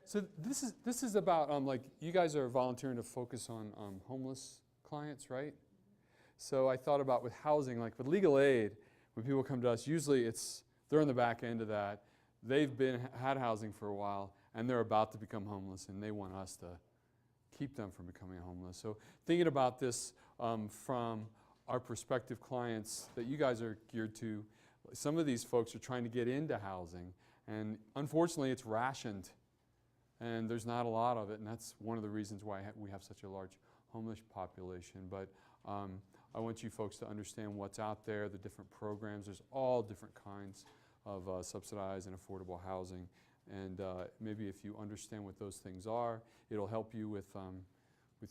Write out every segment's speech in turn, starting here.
So this is about like you guys are volunteering to focus on homeless clients, right? So I thought about with housing, like with legal aid, when people come to us, usually they're on the back end of that. They've had housing for a while, and they're about to become homeless, and they want us to keep them from becoming homeless. So thinking about this from our prospective clients that you guys are geared to, some of these folks are trying to get into housing, and unfortunately it's rationed, and there's not a lot of it, and that's one of the reasons why we have such a large homeless population. But I want you folks to understand what's out there, the different programs. There's all different kinds of subsidized and affordable housing, and maybe if you understand what those things are, it'll help you with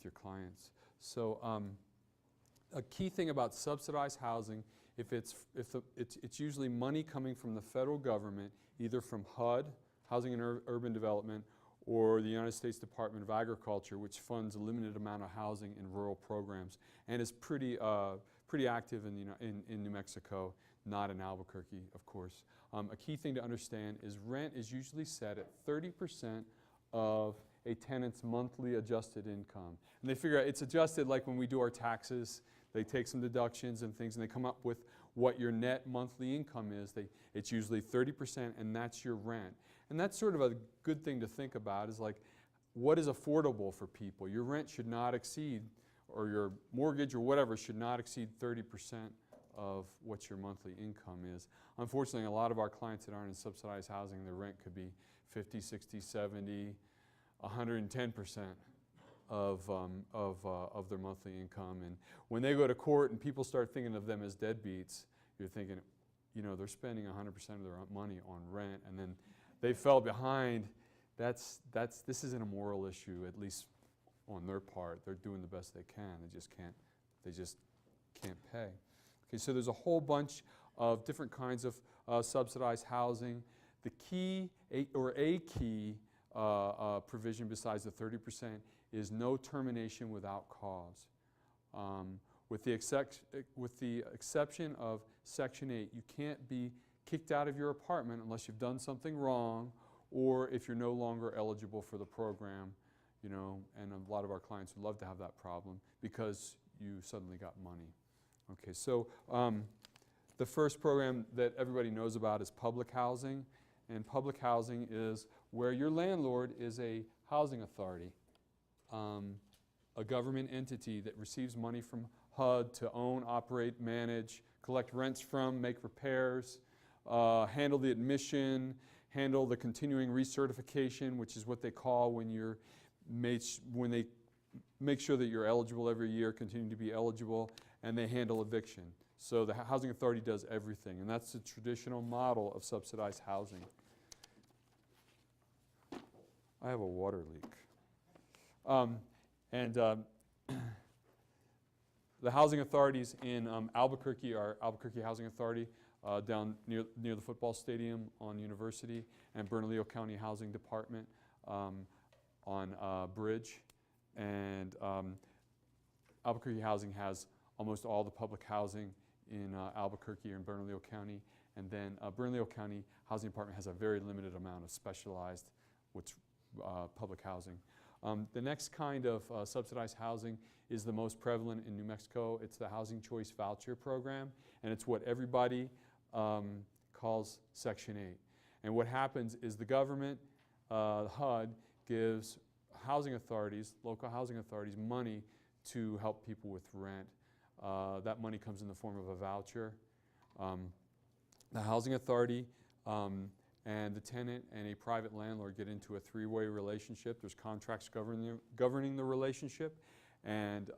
your clients. So a key thing about subsidized housing, it's usually money coming from the federal government, either from HUD, Housing and Urban Development, or the United States Department of Agriculture, which funds a limited amount of housing in rural programs and is pretty active in New Mexico, not in Albuquerque, of course. A key thing to understand is rent is usually set at 30% of a tenant's monthly adjusted income. And they figure out it's adjusted like when we do our taxes. They take some deductions and things, and they come up with what your net monthly income is. It's usually 30%, and that's your rent. And that's sort of a good thing to think about, is like, what is affordable for people? Your rent should not exceed, or your mortgage or whatever should not exceed 30% of what your monthly income is. Unfortunately, a lot of our clients that aren't in subsidized housing, their rent could be 50, 60, 70, 110%. Of their monthly income. And when they go to court and people start thinking of them as deadbeats, you're thinking, they're spending 100% of their money on rent, and then they fell behind. This isn't a moral issue, at least on their part. They're doing the best they can. They just can't pay. Okay, so there's a whole bunch of different kinds of subsidized housing. The key, a key provision besides the 30% is no termination without cause. With the exception of Section 8, you can't be kicked out of your apartment unless you've done something wrong, or if you're no longer eligible for the program, and a lot of our clients would love to have that problem because you suddenly got money. Okay, so the first program that everybody knows about is public housing. And public housing is where your landlord is a housing authority, a government entity that receives money from HUD to own, operate, manage, collect rents from, make repairs, handle the admission, handle the continuing recertification, which is what they call when they make sure that you're eligible every year, continue to be eligible, and they handle eviction. So the housing authority does everything, and that's the traditional model of subsidized housing. I have a water leak. The housing authorities in Albuquerque are Albuquerque Housing Authority down near the football stadium on University, and Bernalillo County Housing Department on Bridge. And Albuquerque Housing has almost all the public housing in Albuquerque or in Bernalillo County, and then Bernalillo County Housing Department has a very limited amount of specialized public housing. The next kind of subsidized housing is the most prevalent in New Mexico. It's the Housing Choice Voucher Program, and it's what everybody calls Section 8. And what happens is the government, HUD, gives housing authorities, local housing authorities, money to help people with rent. That money comes in the form of a voucher. The housing authority and the tenant and a private landlord get into a three-way relationship. There's contracts governing the relationship, and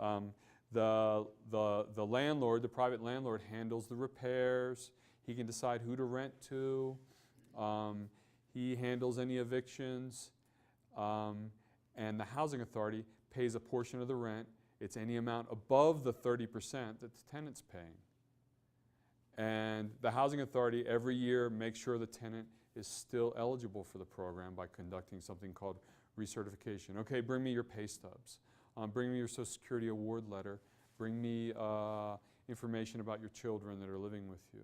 the landlord, the private landlord, handles the repairs. He can decide who to rent to. He handles any evictions, and the housing authority pays a portion of the rent. It's any amount above the 30% that the tenant's paying. And the housing authority every year makes sure the tenant is still eligible for the program by conducting something called recertification. Okay, bring me your pay stubs. Bring me your Social Security award letter. Bring me information about your children that are living with you.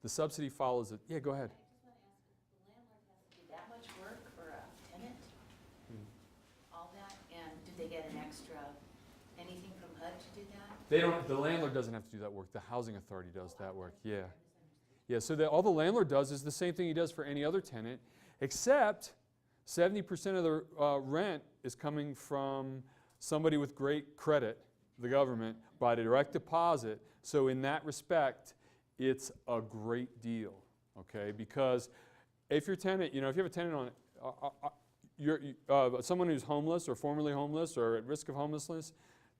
The subsidy follows it. Yeah, go ahead. I just want to ask, if the landlord extra, anything from HUD to do that? They don't. The landlord doesn't have to do that work. The housing authority does that work. Yeah. Yeah. So all the landlord does is the same thing he does for any other tenant, except 70% of the rent is coming from somebody with great credit, the government, by direct deposit. So in that respect, it's a great deal. Okay, because if your tenant, if you have a tenant on someone who's homeless or formerly homeless or at risk of homelessness,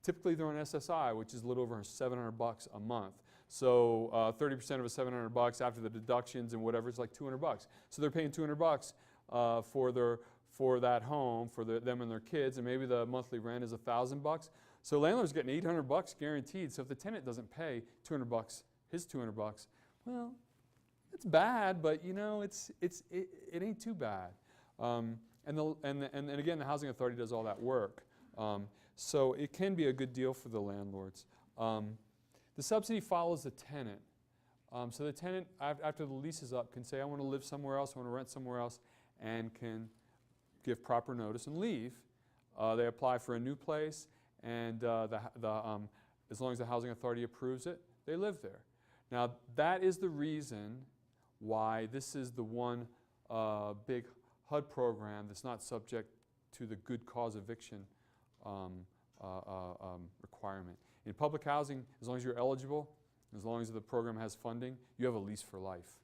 typically they're on SSI, which is a little over $700 a month. So 30% of a $700 after the deductions and whatever is like $200. So they're paying $200 for that home for them and their kids, and maybe the monthly rent is $1,000. So landlord's getting $800 guaranteed. So if the tenant doesn't pay $200, his $200, well, it's bad, but it ain't too bad. And again, the housing authority does all that work. So it can be a good deal for the landlords. The subsidy follows the tenant. So the tenant, after the lease is up, can say, I want to live somewhere else, I want to rent somewhere else, and can give proper notice and leave. They apply for a new place, and as long as the housing authority approves it, they live there. Now, that is the reason why this is the one big HUD program that's not subject to the good cause eviction requirement. In public housing, as long as you're eligible, as long as the program has funding, you have a lease for life.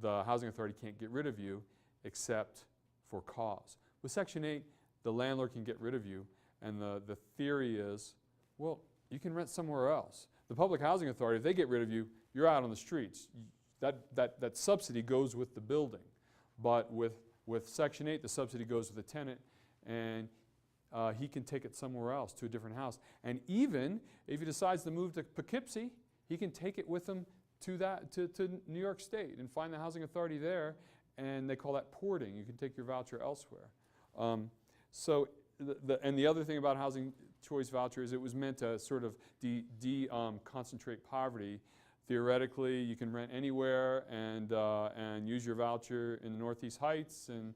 The housing authority can't get rid of you except for cause. With Section 8, the landlord can get rid of you, and the theory is, well, you can rent somewhere else. The public housing authority, if they get rid of you, you're out on the streets. That subsidy goes with the building. But with Section 8, the subsidy goes with the tenant, and he can take it somewhere else, to a different house. And even if he decides to move to Poughkeepsie, he can take it with him to New York State and find the housing authority there, and they call that porting. You can take your voucher elsewhere. And the other thing about housing choice voucher is it was meant to sort of concentrate poverty. Theoretically, you can rent anywhere and use your voucher in the Northeast Heights and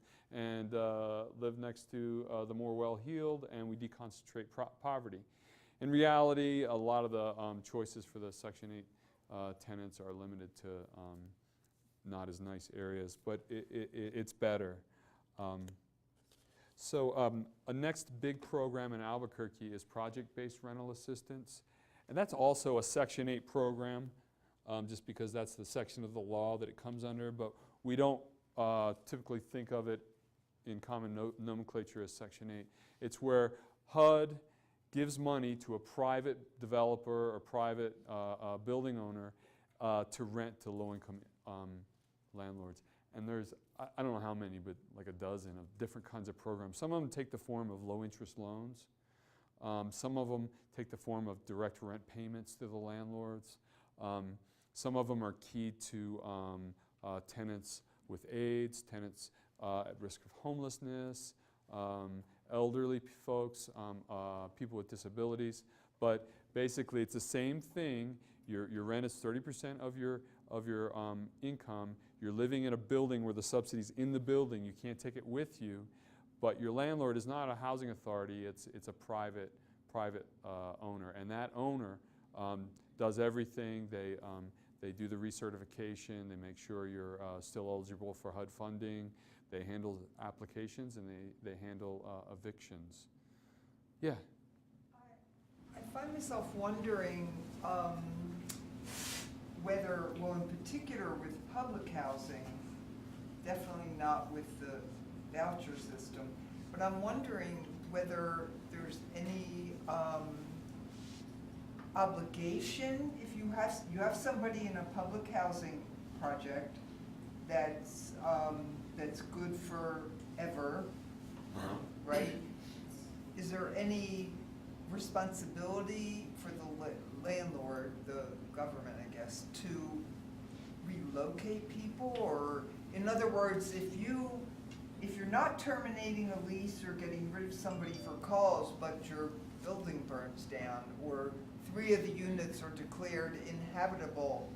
live next to the more well-heeled, and we deconcentrate poverty. In reality, a lot of the choices for the Section 8 tenants are limited to not as nice areas, but it's better. A next big program in Albuquerque is project-based rental assistance, and that's also a Section 8 program. Just because that's the section of the law that it comes under, but we don't typically think of it in common nomenclature as Section 8. It's where HUD gives money to a private developer or private building owner to rent to low-income landlords. And there's, I don't know how many, but like a dozen of different kinds of programs. Some of them take the form of low-interest loans. Some of them take the form of direct rent payments to the landlords. Some of them are key to tenants with AIDS, tenants at risk of homelessness, elderly folks, people with disabilities. But basically, it's the same thing. Your rent is 30% of your income. You're living in a building where the subsidy's in the building. You can't take it with you. But your landlord is not a housing authority. It's a private owner, and that owner does everything. They do the recertification. They make sure you're still eligible for HUD funding. They handle applications, and they handle evictions. Yeah? I find myself wondering whether, well, in particular with public housing, definitely not with the voucher system, but I'm wondering whether there's any obligation if you have somebody in a public housing project that's good forever, right? Is there any responsibility for the landlord, the government, I guess, to relocate people? Or in other words, if you're not terminating a lease or getting rid of somebody for cause, but your building burns down, or 3 of the units are declared inhabitable,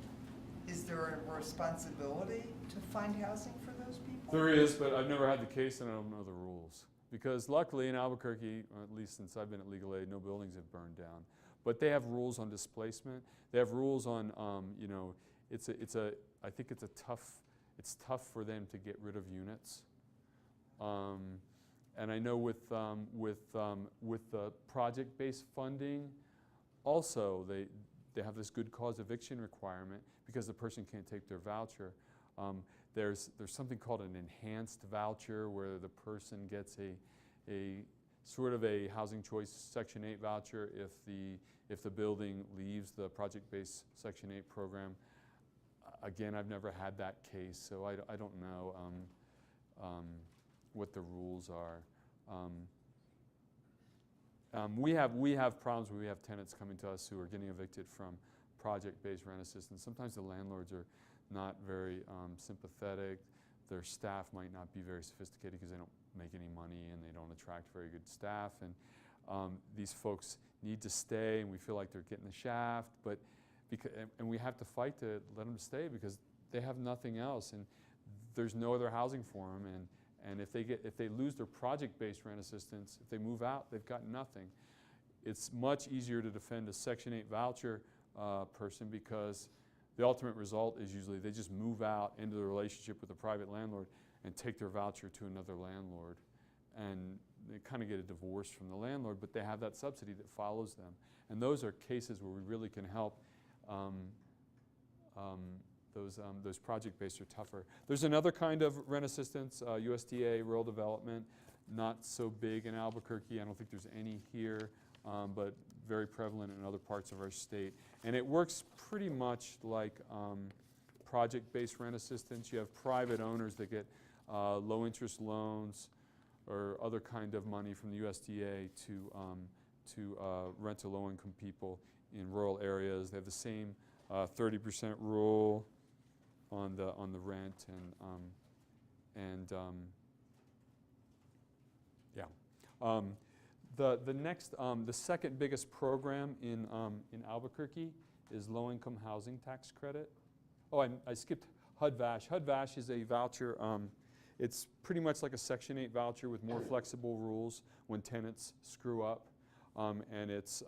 is there a responsibility to find housing for those people? There is, but I've never had the case and I don't know the rules. because luckily in Albuquerque, or at least since I've been at Legal Aid, no buildings have burned down. But they have rules on displacement. They have rules on, you know, I think it's tough for them to get rid of units. And I know with the project-based funding, also they have this good cause eviction requirement because the person can't take their voucher. There's something called an enhanced voucher where the person gets a sort of a housing choice Section 8 voucher if the building leaves the project-based Section 8 program. Again, I've never had that case, so I don't know what the rules are. We have problems where we have tenants coming to us who are getting evicted from project-based rent assistance. Sometimes the landlords are not very sympathetic. Their staff might not be very sophisticated because they don't make any money and they don't attract very good staff. And these folks need to stay, and we feel like they're getting the shaft. But and we have to fight to let them stay because they have nothing else, and there's no other housing for them. And if they lose their project-based rent assistance, if they move out, they've got nothing. It's much easier to defend a Section 8 voucher person because the ultimate result is usually they just move out into the relationship with a private landlord and take their voucher to another landlord. And they kind of get a divorce from the landlord, but they have that subsidy that follows them. And those are cases where we really can help. Those project-based are tougher. There's another kind of rent assistance, USDA, rural development, not so big in Albuquerque. I don't think there's any here, but very prevalent in other parts of our state. And it works pretty much like project-based rent assistance. You have private owners that get low-interest loans or other kind of money from the USDA to rent to low-income people in rural areas. They have the same 30% rule on the rent the second biggest program in Albuquerque is low-income housing tax credit. Oh, I skipped HUD-VASH. HUD-VASH is a voucher. It's pretty much like a Section 8 voucher with more flexible rules when tenants screw up, and it's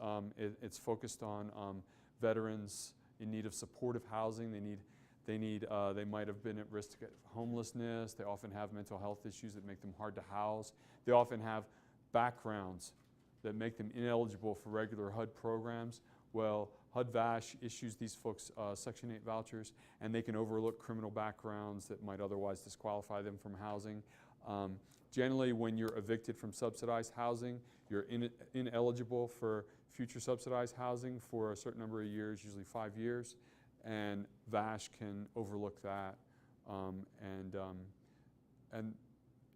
focused on veterans in need of supportive housing. They might have been at risk of homelessness. They often have mental health issues that make them hard to house. They often have backgrounds that make them ineligible for regular HUD programs. Well, HUD-VASH issues these folks Section 8 vouchers, and they can overlook criminal backgrounds that might otherwise disqualify them from housing. Generally, when you're evicted from subsidized housing, you're ineligible for future subsidized housing for a certain number of years, usually 5 years, and VASH can overlook that.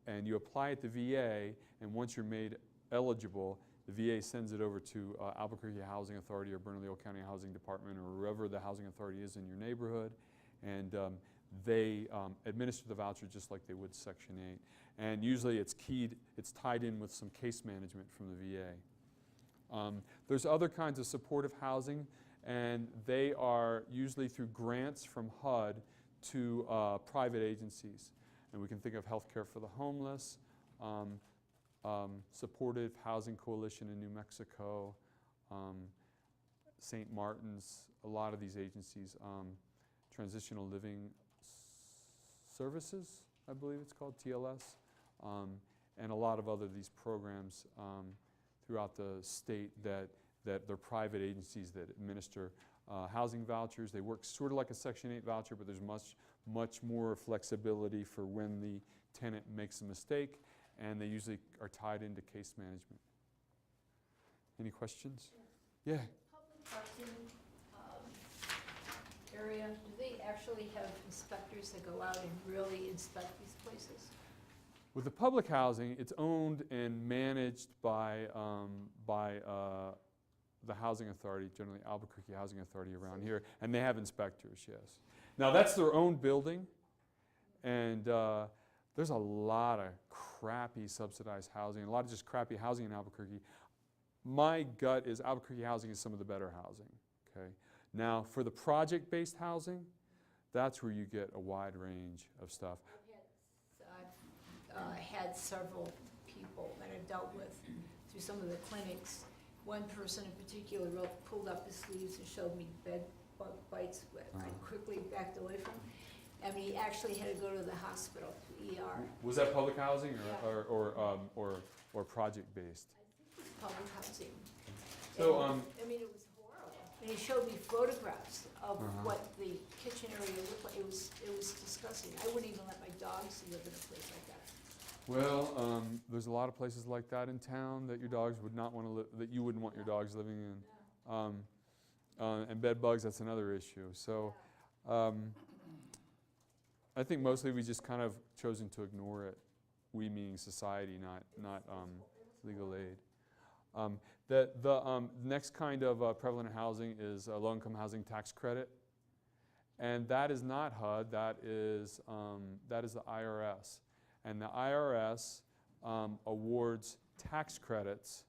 And you apply at the VA, and once you're made eligible, the VA sends it over to Albuquerque Housing Authority or Bernalillo County Housing Department or wherever the housing authority is in your neighborhood, and they administer the voucher just like they would Section 8. And usually it's tied in with some case management from the VA. There's other kinds of supportive housing, and they are usually through grants from HUD to private agencies. And we can think of Healthcare for the Homeless, Supportive Housing Coalition in New Mexico, St. Martin's, a lot of these agencies, Transitional Living Services, I believe it's called, TLS, and a lot of other these programs throughout the state that they're private agencies that administer housing vouchers. They work sort of like a Section 8 voucher, but there's much more flexibility for when the tenant makes a mistake, and they usually are tied into case management. Any questions? Yeah. Public housing area, do they actually have inspectors that go out and really inspect these places? With the public housing, it's owned and managed by the housing authority, generally Albuquerque Housing Authority around here, and they have inspectors, yes. Now that's their own building, and there's a lot of crappy subsidized housing, a lot of just crappy housing in Albuquerque. My gut is Albuquerque housing is some of the better housing, okay? Now for the project-based housing, that's where you get a wide range of stuff. I've had several people that I've dealt with through some of the clinics. One person in particular pulled up his sleeves and showed me bed bug bites, but I quickly backed away from him. I mean, he actually had to go to the hospital, ER. Was that public housing Yeah. or project-based? I think it was public housing. So, And, I mean, it was horrible. And he showed me photographs of what the kitchen area looked like. It was disgusting. I wouldn't even let my dogs live in a place like that. Well, there's a lot of places like that in town that your dogs would not want to live, that you wouldn't want your dogs living in. And bed bugs, that's another issue. So, I think mostly we just kind of chosen to ignore it. We meaning society, not legal aid. The next kind of prevalent housing is low-income housing tax credit, and that is not HUD. That is the IRS, and the IRS awards tax credits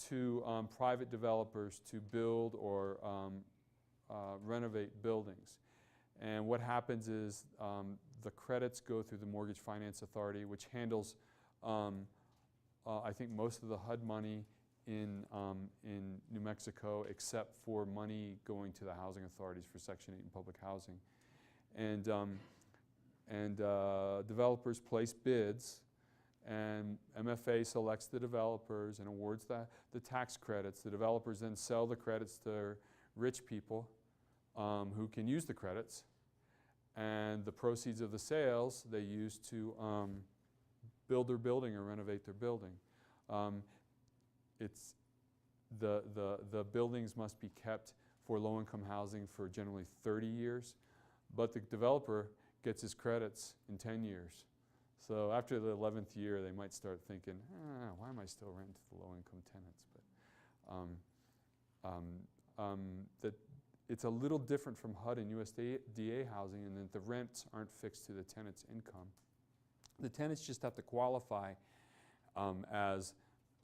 to private developers to build or renovate buildings. And what happens is the credits go through the Mortgage Finance Authority, which handles, I think, most of the HUD money in New Mexico, except for money going to the housing authorities for Section 8 and public housing. And developers place bids, and MFA selects the developers and awards the tax credits. The developers then sell the credits to rich people who can use the credits, and the proceeds of the sales they use to build their building or renovate their building. The buildings must be kept for low-income housing for generally 30 years, but the developer gets his credits in 10 years. So after the 11th year, they might start thinking, why am I still renting to the low-income tenants? But it's a little different from HUD and USDA housing in that the rents aren't fixed to the tenant's income. The tenants just have to qualify as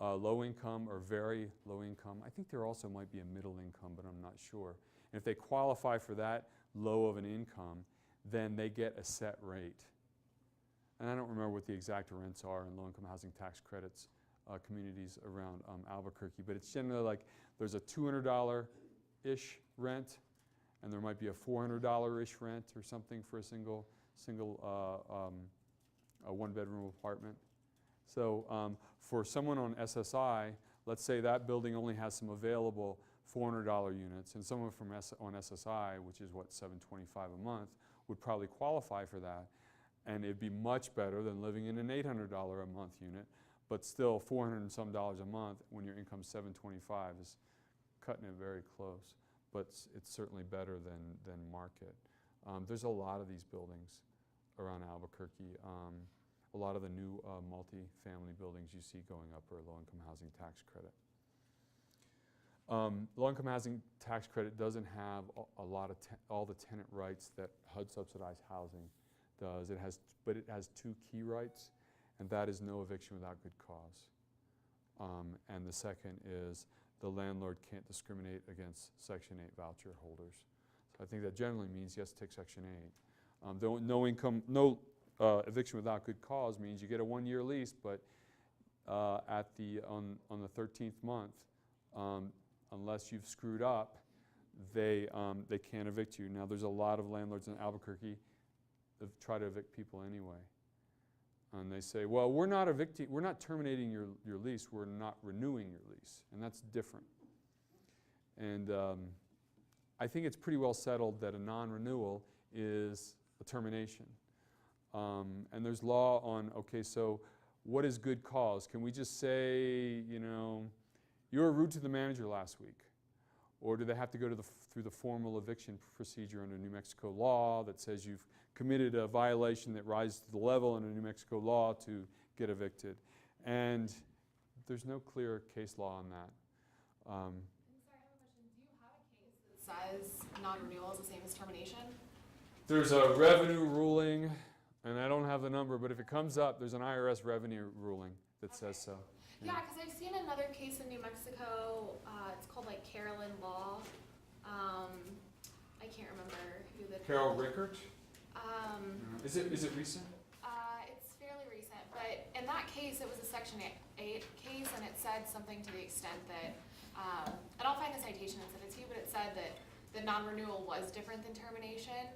low income or very low income. I think there also might be a middle income, but I'm not sure. And if they qualify for that low of an income, then they get a set rate. And I don't remember what the exact rents are in low-income housing tax credits communities around Albuquerque, but it's generally like there's a $200-ish rent, and there might be a $400-ish rent or something for a single one-bedroom apartment. So for someone on SSI, let's say that building only has some available $400 units, and someone from on SSI, which is what, $725 a month, would probably qualify for that, and it'd be much better than living in an $800 a month unit, but still $400 and some dollars a month when your income's $725 is cutting it very close, but it's certainly better than market. There's a lot of these buildings around Albuquerque. A lot of the new multi-family buildings you see going up are low-income housing tax credit. Low-income housing tax credit doesn't have all the tenant rights that HUD subsidized housing does. But it has two key rights, and that is no eviction without good cause. And the second is the landlord can't discriminate against Section 8 voucher holders. So I think that generally means yes, take Section 8. No eviction without good cause means you get a 1-year lease, but on the 13th month, unless you've screwed up, they can't evict you. Now, there's a lot of landlords in Albuquerque that try to evict people anyway. And they say, well, we're not terminating your lease, we're not renewing your lease. And that's different. And I think it's pretty well settled that a non-renewal is a termination. And there's law on, okay, so what is good cause? Can we just say, you were rude to the manager last week? Or do they have to go through the formal eviction procedure under New Mexico law that says you've committed a violation that rises to the level under New Mexico law to get evicted? And there's no clear case law on that. Sorry, I have a question. Do you have a case that says non-renewal is the same as termination? There's a revenue ruling, and I don't have the number, but if it comes up, there's an IRS revenue ruling that says so. Yeah, because I've seen another case in New Mexico. It's called like Carolyn Law. I can't remember who the Carol Rickert? Um, Is it recent? It's fairly recent, but in that case, it was a Section 8 case, and it said something to the extent that, and I'll find the citation and send it to you, but it said that the non-renewal was different than termination,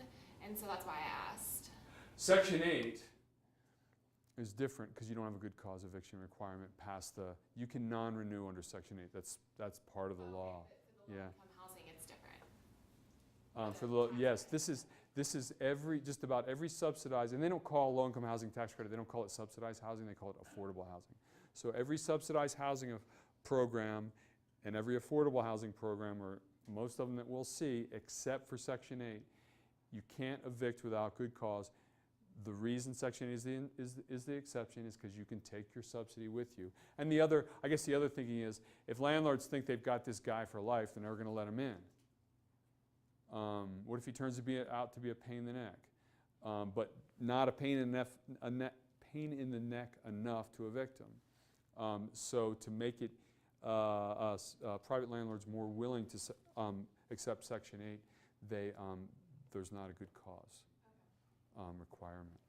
and so that's why I asked. Section 8 is different because you don't have a good cause eviction requirement past the, you can non-renew under Section 8. That's part of the law. For the Yeah. low-income housing, it's different. For the, yes, this is every, just about every subsidized, and they don't call low-income housing tax credit, they don't call it subsidized housing, they call it affordable housing. So every subsidized housing program and every affordable housing program, or most of them that we'll see, except for Section 8, you can't evict without good cause. The reason Section 8 is the exception is because you can take your subsidy with you. And the other, I guess the other thinking is, if landlords think they've got this guy for life, they're never going to let him in. What if he turns out to be a pain in the neck, but not a pain in the neck enough to evict him? So to make it private landlords more willing to accept Section 8, there's not a good cause requirement.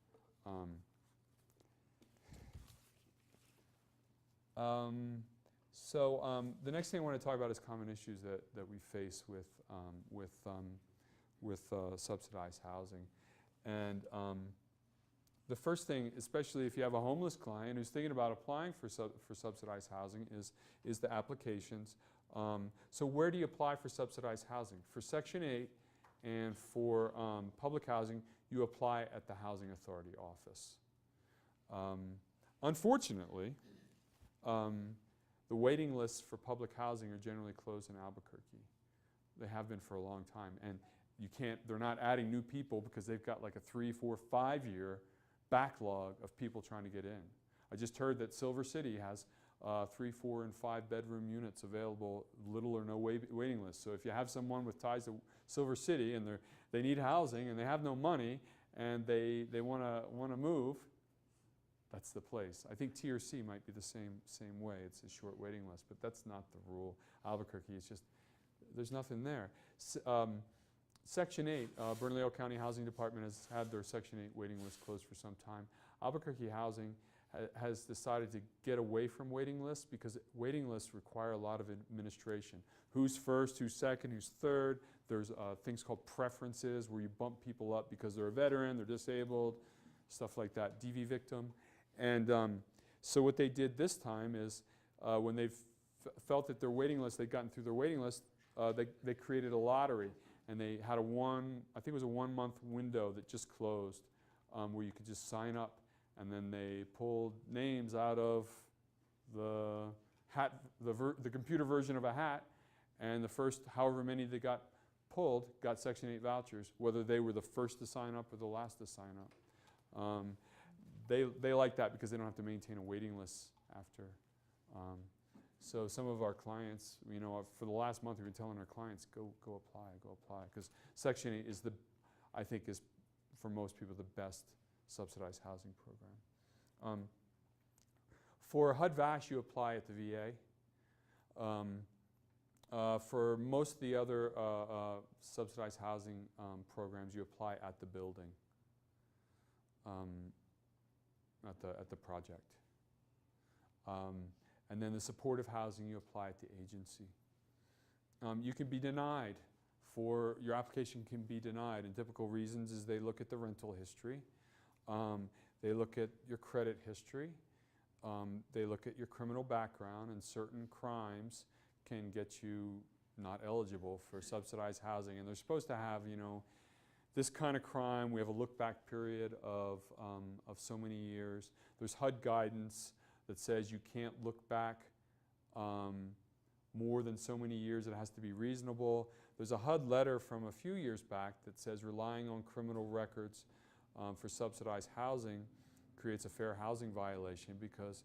The next thing I want to talk about is common issues that we face with subsidized housing. And the first thing, especially if you have a homeless client who's thinking about applying for subsidized housing, is the applications. So where do you apply for subsidized housing? For Section 8 and for public housing, you apply at the Housing Authority office. Unfortunately, the waiting lists for public housing are generally closed in Albuquerque. They have been for a long time, and they're not adding new people because they've got like a 3, 4, 5-year backlog of people trying to get in. I just heard that Silver City has 3, 4, and 5 bedroom units available, little or no waiting list. So if you have someone with ties to Silver City and they need housing and they have no money and they want to move, that's the place. I think T or C might be the same way. It's a short waiting list, but that's not the rule. Albuquerque is just, there's nothing there. Section 8, Bernalillo County Housing Department has had their Section 8 waiting list closed for some time. Albuquerque Housing has decided to get away from waiting lists because waiting lists require a lot of administration. Who's first, who's second, who's third. There's things called preferences where you bump people up because they're a veteran, they're disabled, stuff like that, DV victim. And so what they did this time is when they felt that their waiting list, they'd gotten through their waiting list, they created a lottery. And they had I think it was a 1-month window that just closed where you could just sign up. And then they pulled names out of the hat, the computer version of a hat, and the first however many they got pulled got Section 8 vouchers, whether they were the first to sign up or the last to sign up. They like that because they don't have to maintain a waiting list after. So some of our clients, for the last month we've been telling our clients, go apply, because Section 8 is I think is, for most people, the best subsidized housing program. For HUD-VASH, you apply at the VA. For most of the other subsidized housing programs, you apply at the building, at the project. And then the supportive housing, you apply at the agency. You can be denied your application can be denied, and typical reasons is they look at the rental history, they look at your credit history, they look at your criminal background, and certain crimes can get you not eligible for subsidized housing. And they're supposed to have, this kind of crime, we have a look-back period of so many years. There's HUD guidance that says you can't look back more than so many years. It has to be reasonable. There's a HUD letter from a few years back that says relying on criminal records for subsidized housing creates a fair housing violation because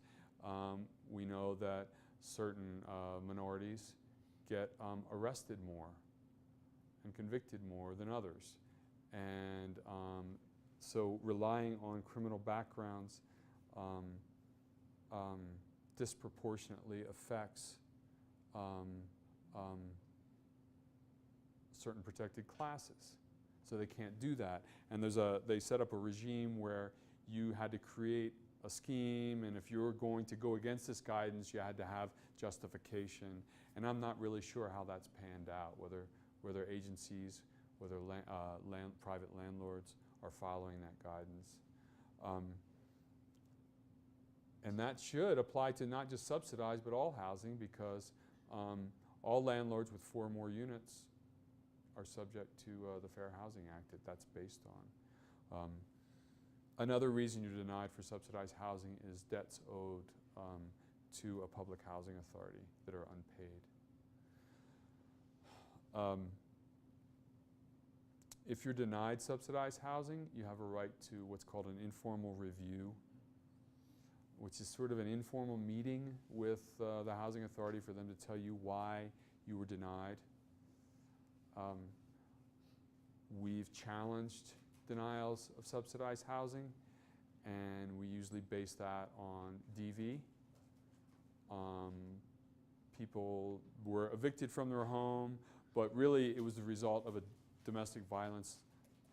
we know that certain minorities get arrested more and convicted more than others. And so relying on criminal backgrounds disproportionately affects certain protected classes. So they can't do that. And they set up a regime where you had to create a scheme, and if you were going to go against this guidance, you had to have justification. And I'm not really sure how that's panned out, whether agencies, whether private landlords are following that guidance. And that should apply to not just subsidized, but all housing, because all landlords with 4 or more units are subject to the Fair Housing Act that's based on. Another reason you're denied for subsidized housing is debts owed to a public housing authority that are unpaid. If you're denied subsidized housing, you have a right to what's called an informal review, which is sort of an informal meeting with the housing authority for them to tell you why you were denied. We've challenged denials of subsidized housing, and we usually base that on DV. People were evicted from their home, but really it was the result of a domestic violence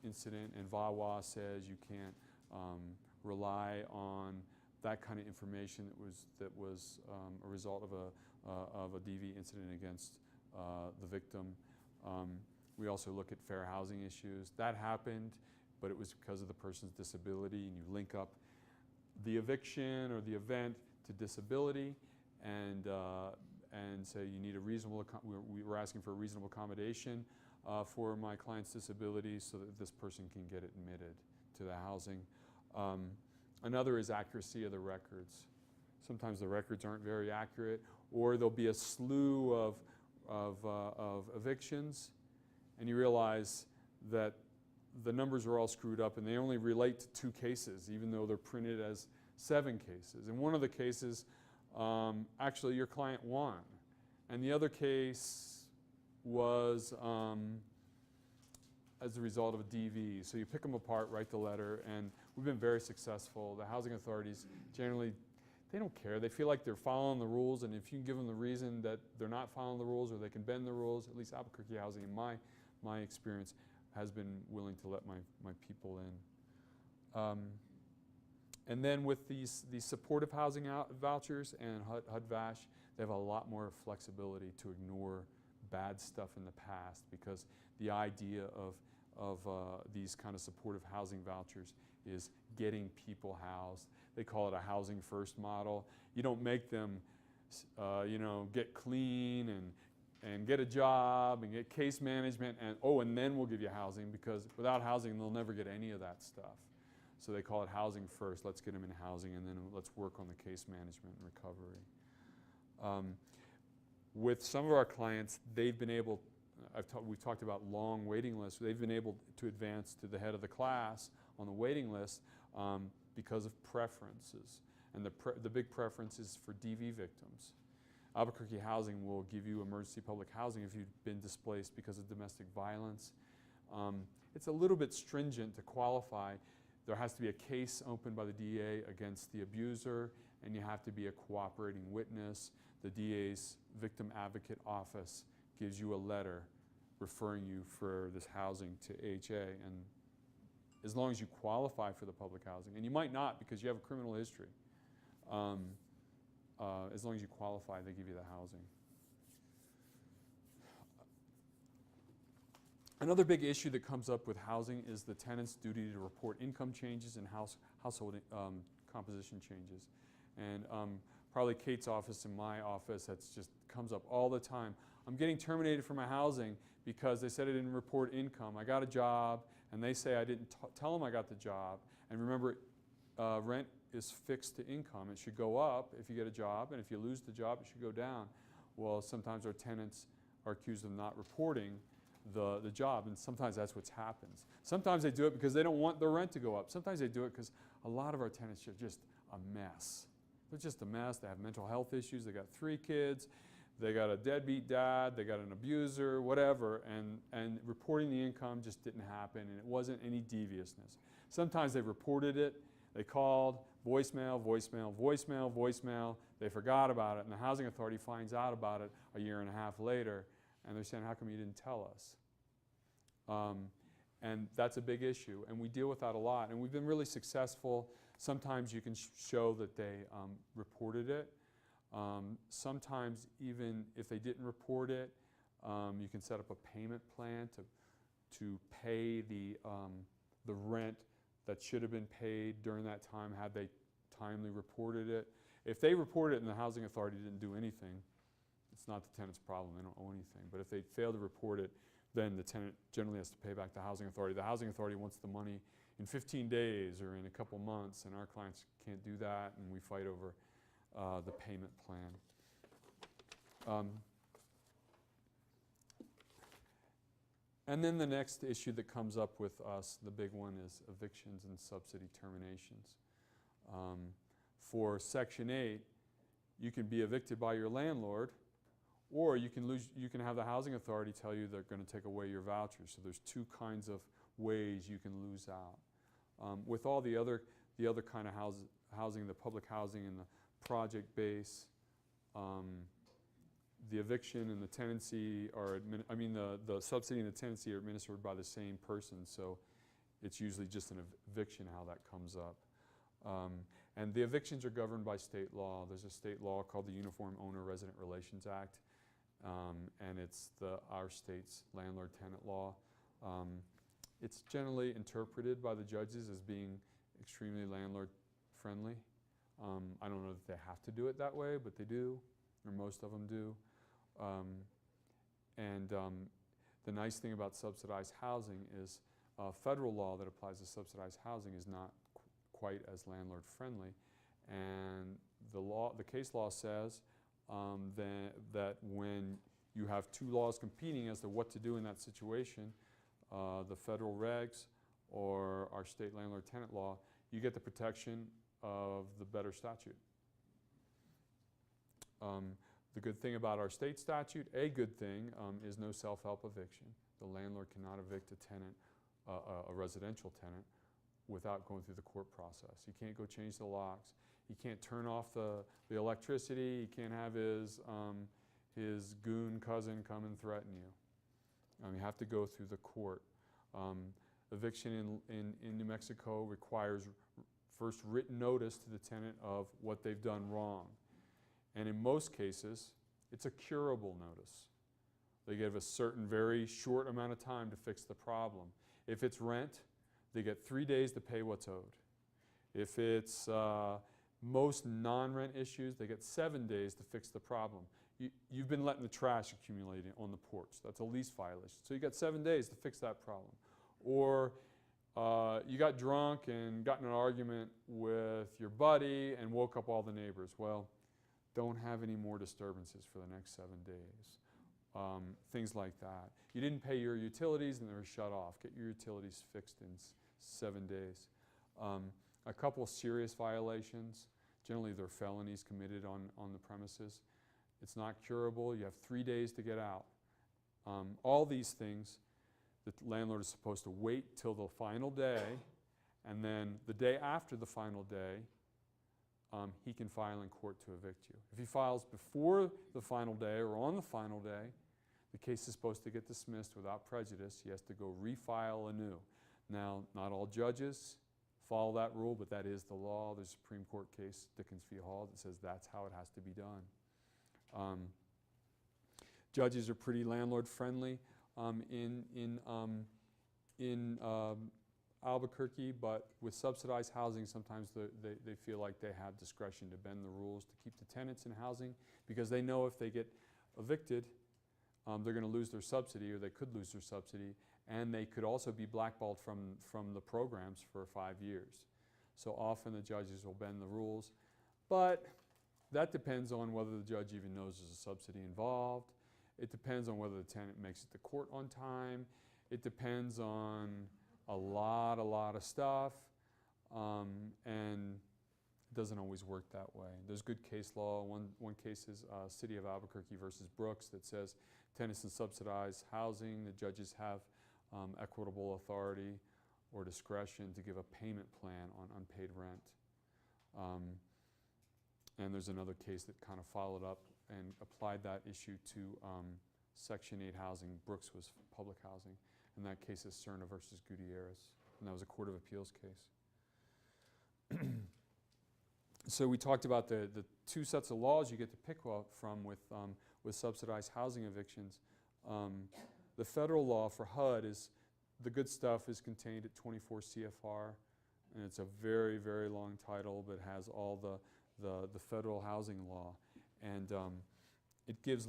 incident, and VAWA says you can't rely on that kind of information that was a result of a DV incident against the victim. We also look at fair housing issues. That happened, but it was because of the person's disability, and you link up the eviction or the event to disability, and say you need a reasonable, we were asking for a reasonable accommodation for my client's disability so that this person can get admitted to the housing. Another is accuracy of the records. Sometimes the records aren't very accurate, or there'll be a slew of evictions, and you realize that the numbers are all screwed up and they only relate to 2 cases, even though they're printed as 7 cases. In one of the cases, actually your client won, and the other case was as a result of a DV. So you pick them apart, write the letter, and we've been very successful. The housing authorities generally, they don't care. They feel like they're following the rules, and if you can give them the reason that they're not following the rules or they can bend the rules, at least Albuquerque Housing, in my experience, has been willing to let my people in. And then with these supportive housing vouchers and HUD-VASH, they have a lot more flexibility to ignore bad stuff in the past, because the idea of these kind of supportive housing vouchers is getting people housed. They call it a housing first model. You don't make them get clean and get a job and get case management and then we'll give you housing, because without housing they'll never get any of that stuff. So they call it housing first. Let's get them in housing, and then let's work on the case management and recovery. With some of our clients, they've been able, we've talked about long waiting lists. They've been able to advance to the head of the class on the waiting list because of preferences. And the big preference is for DV victims. Albuquerque Housing will give you emergency public housing if you've been displaced because of domestic violence. It's a little bit stringent to qualify. There has to be a case opened by the DA against the abuser, and you have to be a cooperating witness. The DA's Victim Advocate Office gives you a letter referring you for this housing to AHA, and as long as you qualify for the public housing, and you might not because you have a criminal history, as long as you qualify, they give you the housing. Another big issue that comes up with housing is the tenant's duty to report income changes and household composition changes. And probably Kate's office and my office, that's just comes up all the time. I'm getting terminated from my housing because they said I didn't report income. I got a job, and they say I didn't tell them I got the job. And remember, rent is fixed to income. It should go up if you get a job, and if you lose the job, it should go down. Well, sometimes our tenants are accused of not reporting the job, and sometimes that's what happens. Sometimes they do it because they don't want their rent to go up. Sometimes they do it because a lot of our tenants are just a mess. They're just a mess. They have mental health issues. They got 3 kids. They got a deadbeat dad. They got an abuser, whatever, and reporting the income just didn't happen, and it wasn't any deviousness. Sometimes they reported it. They called, voicemail, voicemail, voicemail, voicemail. They forgot about it, and the housing authority finds out about it a year and a half later, and they're saying, how come you didn't tell us? And that's a big issue, and we deal with that a lot. And we've been really successful. Sometimes you can show that they reported it. Sometimes even if they didn't report it, you can set up a payment plan to pay the rent that should have been paid during that time had they timely reported it. If they reported it and the housing authority didn't do anything, it's not the tenant's problem, they don't owe anything. But if they fail to report it, then the tenant generally has to pay back the housing authority. The housing authority wants the money in 15 days or in a couple months, and our clients can't do that, and we fight over the payment plan. And then the next issue that comes up with us, the big one, is evictions and subsidy terminations. For Section 8, you can be evicted by your landlord, or you can have the housing authority tell you they're going to take away your vouchers. So there's two kinds of ways you can lose out. With all the other kind of housing, the public housing and the project-based, the eviction and the tenancy are, the subsidy and the tenancy are administered by the same person, so it's usually just an eviction how that comes up. And the evictions are governed by state law. There's a state law called the Uniform Owner-Resident Relations Act, and it's our state's landlord-tenant law. It's generally interpreted by the judges as being extremely landlord-friendly. I don't know that they have to do it that way, but they do, or most of them do. The nice thing about subsidized housing is federal law that applies to subsidized housing is not quite as landlord-friendly, and the case law says that when you have two laws competing as to what to do in that situation, the federal regs or our state landlord-tenant law, you get the protection of the better statute. The good thing about our state statute, a good thing, is no self-help eviction. The landlord cannot evict a tenant, a residential tenant, without going through the court process. He can't go change the locks. He can't turn off the electricity. He can't have his goon cousin come and threaten you. You have to go through the court. Eviction in New Mexico requires first written notice to the tenant of what they've done wrong. And in most cases, it's a curable notice. They give a certain very short amount of time to fix the problem. If it's rent, they get 3 days to pay what's owed. If it's most non-rent issues, they get 7 days to fix the problem. You've been letting the trash accumulate on the porch. That's a lease violation. So you got 7 days to fix that problem. Or you got drunk and got in an argument with your buddy and woke up all the neighbors. Well, don't have any more disturbances for the next 7 days. Things like that. You didn't pay your utilities and they were shut off. Get your utilities fixed in 7 days. A couple of serious violations. Generally, they're felonies committed on the premises. It's not curable. You have 3 days to get out. All these things, the landlord is supposed to wait till the final day, and then the day after the final day, he can file in court to evict you. If he files before the final day or on the final day, the case is supposed to get dismissed without prejudice. He has to go refile anew. Now, not all judges follow that rule, but that is the law. There's a Supreme Court case, Dickens v. Hall, that says that's how it has to be done. Judges are pretty landlord-friendly in Albuquerque, but with subsidized housing, sometimes they feel like they have discretion to bend the rules to keep the tenants in housing, because they know if they get evicted, they're going to lose their subsidy, or they could lose their subsidy, and they could also be blackballed from the programs for 5 years. So often the judges will bend the rules, but that depends on whether the judge even knows there's a subsidy involved. It depends on whether the tenant makes it to court on time. It depends on a lot of stuff, and it doesn't always work that way. There's good case law. One case is City of Albuquerque versus Brooks that says tenants in subsidized housing, the judges have equitable authority or discretion to give a payment plan on unpaid rent. And there's another case that kind of followed up and applied that issue to Section 8 housing. Brooks was public housing. and that case is Cerna versus Gutierrez, and that was a Court of Appeals case. So we talked about the two sets of laws you get to pick from with subsidized housing evictions. The federal law for HUD is, the good stuff is contained at 24 CFR, and it's a very, very long title, but has all the federal housing law. And it gives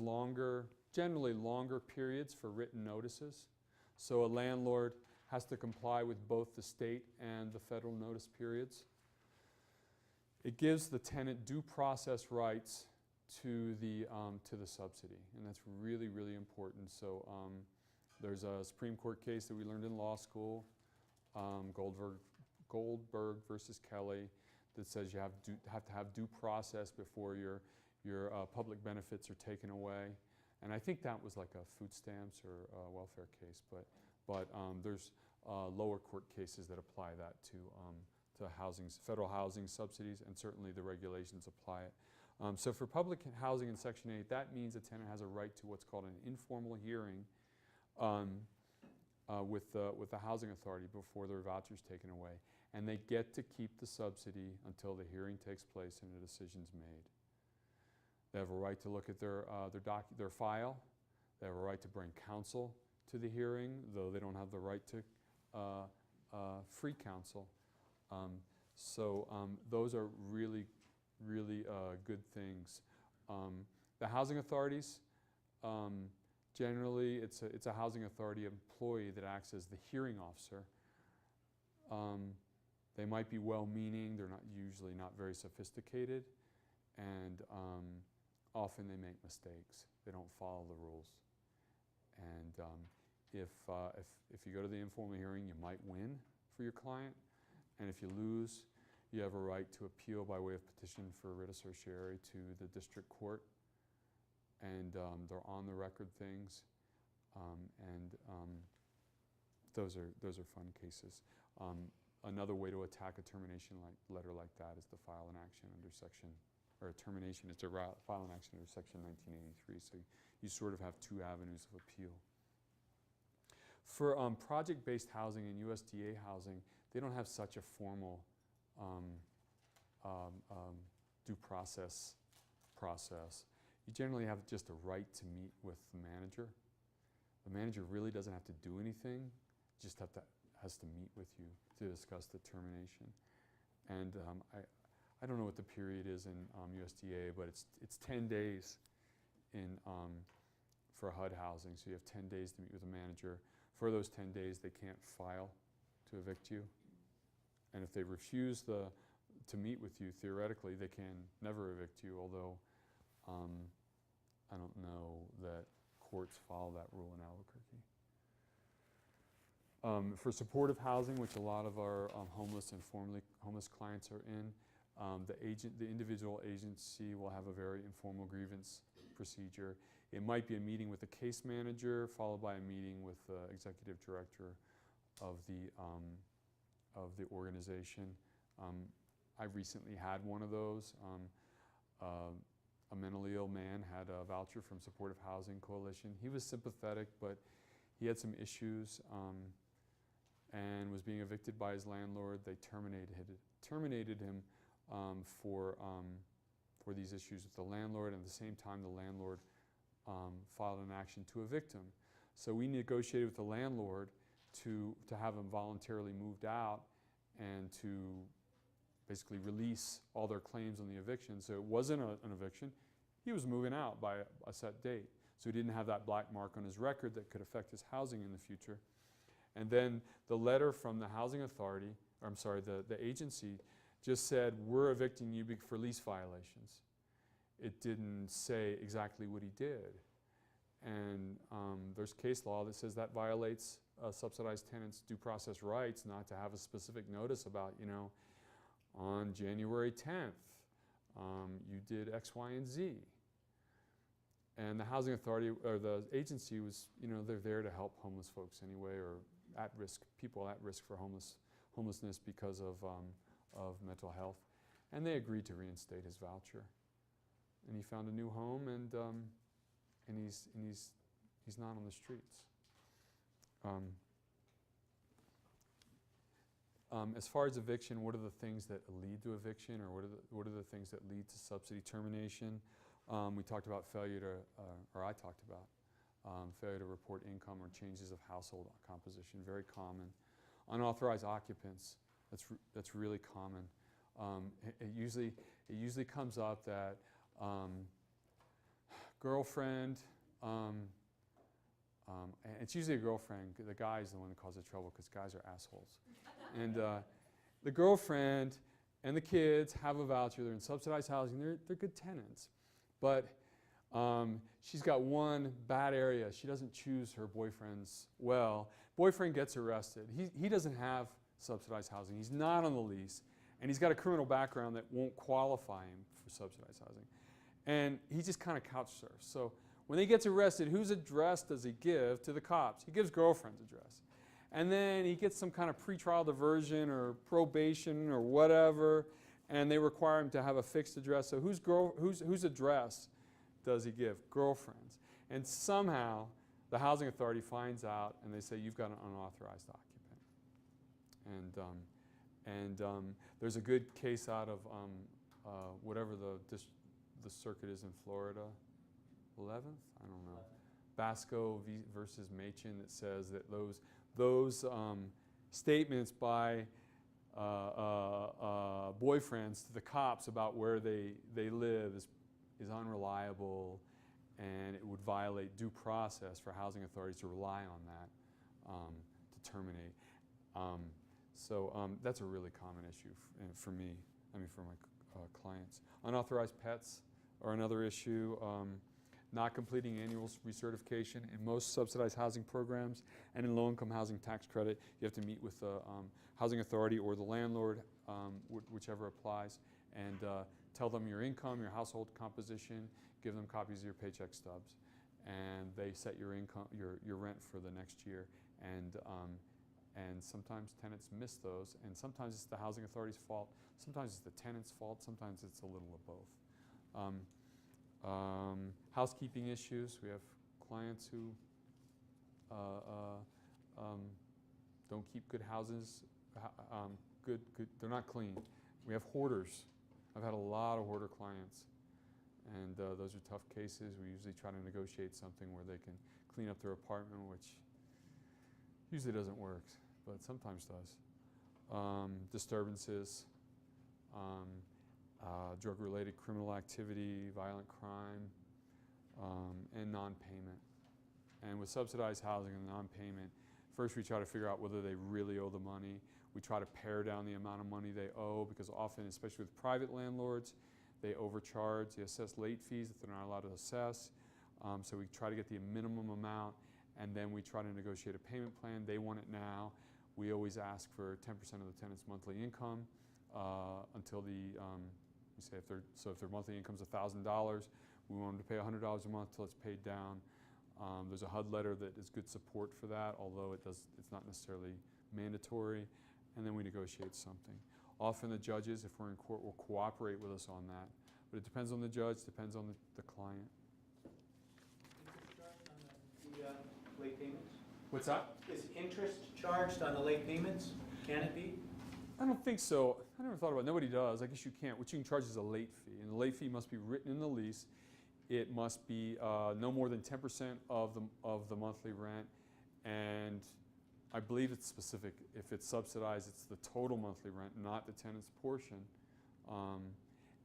generally longer periods for written notices. So a landlord has to comply with both the state and the federal notice periods. It gives the tenant due process rights to the subsidy, and that's really, really important. So there's a Supreme Court case that we learned in law school, Goldberg versus CLE, that says you have to have due process before your public benefits are taken away. And I think that was like a food stamps or a welfare case, but there's lower court cases that apply that to federal housing subsidies, and certainly the regulations apply it. So for public housing in Section 8, that means a tenant has a right to what's called an informal hearing with the housing authority before their voucher is taken away. And they get to keep the subsidy until the hearing takes place and a decision's made. They have a right to look at their file. They have a right to bring counsel to the hearing, though they don't have the right to free counsel. Those are really, really good things. The housing authorities, generally it's a housing authority employee that acts as the hearing officer. They might be well-meaning, they're usually not very sophisticated, and often they make mistakes. They don't follow the rules. And if you go to the informal hearing, you might win for your client. And if you lose, you have a right to appeal by way of petition for writ of certiorari to the district court. And they're on the record things. Those are fun cases. Another way to attack a termination letter like that is to file an action under a termination is to file an action under Section 1983. So you sort of have two avenues of appeal. For project-based housing and USDA housing, they don't have such a formal due process. You generally have just a right to meet with the manager. The manager really doesn't have to do anything, just has to meet with you to discuss the termination. And I don't know what the period is in USDA, but it's 10 days for HUD housing. So you have 10 days to meet with the manager. For those 10 days, they can't file to evict you. And if they refuse to meet with you, theoretically, they can never evict you, although I don't know that courts follow that rule in Albuquerque. For supportive housing, which a lot of our homeless and formerly homeless clients are in, the individual agency will have a very informal grievance procedure. It might be a meeting with the case manager, followed by a meeting with the executive director of the organization. I recently had one of those. A mentally ill man had a voucher from Supportive Housing Coalition. He was sympathetic, but he had some issues and was being evicted by his landlord. They terminated him for these issues with the landlord, and at the same time the landlord filed an action to evict him. So we negotiated with the landlord to have him voluntarily moved out and to basically release all their claims on the eviction. So it wasn't an eviction. He was moving out by a set date. So he didn't have that black mark on his record that could affect his housing in the future. And then the letter from the housing authority, or I'm sorry, the agency, just said, we're evicting you for lease violations. It didn't say exactly what he did. And there's case law that says that violates subsidized tenants' due process rights not to have a specific notice about, on January 10th, you did X, Y, and Z. And the housing authority, or the agency was, they're there to help homeless folks anyway, or people at risk for homelessness because of mental health. And they agreed to reinstate his voucher. And he found a new home, and he's not on the streets. as far as eviction, what are the things that lead to eviction, or what are the things that lead to subsidy termination? We talked about failure to, or I talked about failure to report income or changes of household composition, very common. Unauthorized occupants, that's really common. It usually comes up that girlfriend, and it's usually a girlfriend. The guy is the one that causes trouble because guys are assholes. And the girlfriend and the kids have a voucher. They're in subsidized housing. They're good tenants. But she's got one bad area. She doesn't choose her boyfriends well. Boyfriend gets arrested. He doesn't have subsidized housing. He's not on the lease. And he's got a criminal background that won't qualify him for subsidized housing. And he just kind of couch surfs. So when he gets arrested, whose address does he give to the cops? He gives girlfriend's address. And then he gets some kind of pretrial diversion or probation or whatever, and they require him to have a fixed address. So whose address does he give? Girlfriend's. And somehow the housing authority finds out, and they say, you've got an unauthorized occupant. And there's a good case out of whatever the circuit is in Florida, 11th? I don't know. Basco versus Machin that says that those statements by boyfriends to the cops about where they live is unreliable, and it would violate due process for housing authorities to rely on that to terminate. So that's a really common issue for me, for my clients. Unauthorized pets are another issue. Not completing annual recertification. In most subsidized housing programs and in low-income housing tax credit, you have to meet with the housing authority or the landlord, whichever applies, and tell them your income, your household composition, give them copies of your paycheck stubs, and they set your income, your rent for the next year. And sometimes tenants miss those, and sometimes it's the housing authority's fault, sometimes it's the tenant's fault, sometimes it's a little of both. Housekeeping issues. We have clients who don't keep good houses. They're not clean. We have hoarders. I've had a lot of hoarder clients, and those are tough cases. We usually try to negotiate something where they can clean up their apartment, which usually doesn't work, but sometimes does. Disturbances. Drug-related criminal activity, violent crime, and non-payment. And with subsidized housing and non-payment, first we try to figure out whether they really owe the money. We try to pare down the amount of money they owe, because often, especially with private landlords, they overcharge. They assess late fees that they're not allowed to assess. So we try to get the minimum amount, and then we try to negotiate a payment plan. They want it now. We always ask for 10% of the tenant's monthly income until the we say if their monthly income is $1,000, we want them to pay $100 a month till it's paid down. There's a HUD letter that is good support for that, although it's not necessarily mandatory. And then we negotiate something. Often the judges, if we're in court, will cooperate with us on that. But it depends on the judge, depends on the client. Interest charged on the late payments? What's that? Is interest charged on the late payments? Can it be? I don't think so. I never thought about it. Nobody does. I guess you can't. What you can charge is a late fee. And the late fee must be written in the lease. It must be no more than 10% of the monthly rent. And I believe it's specific. If it's subsidized, it's the total monthly rent, not the tenant's portion.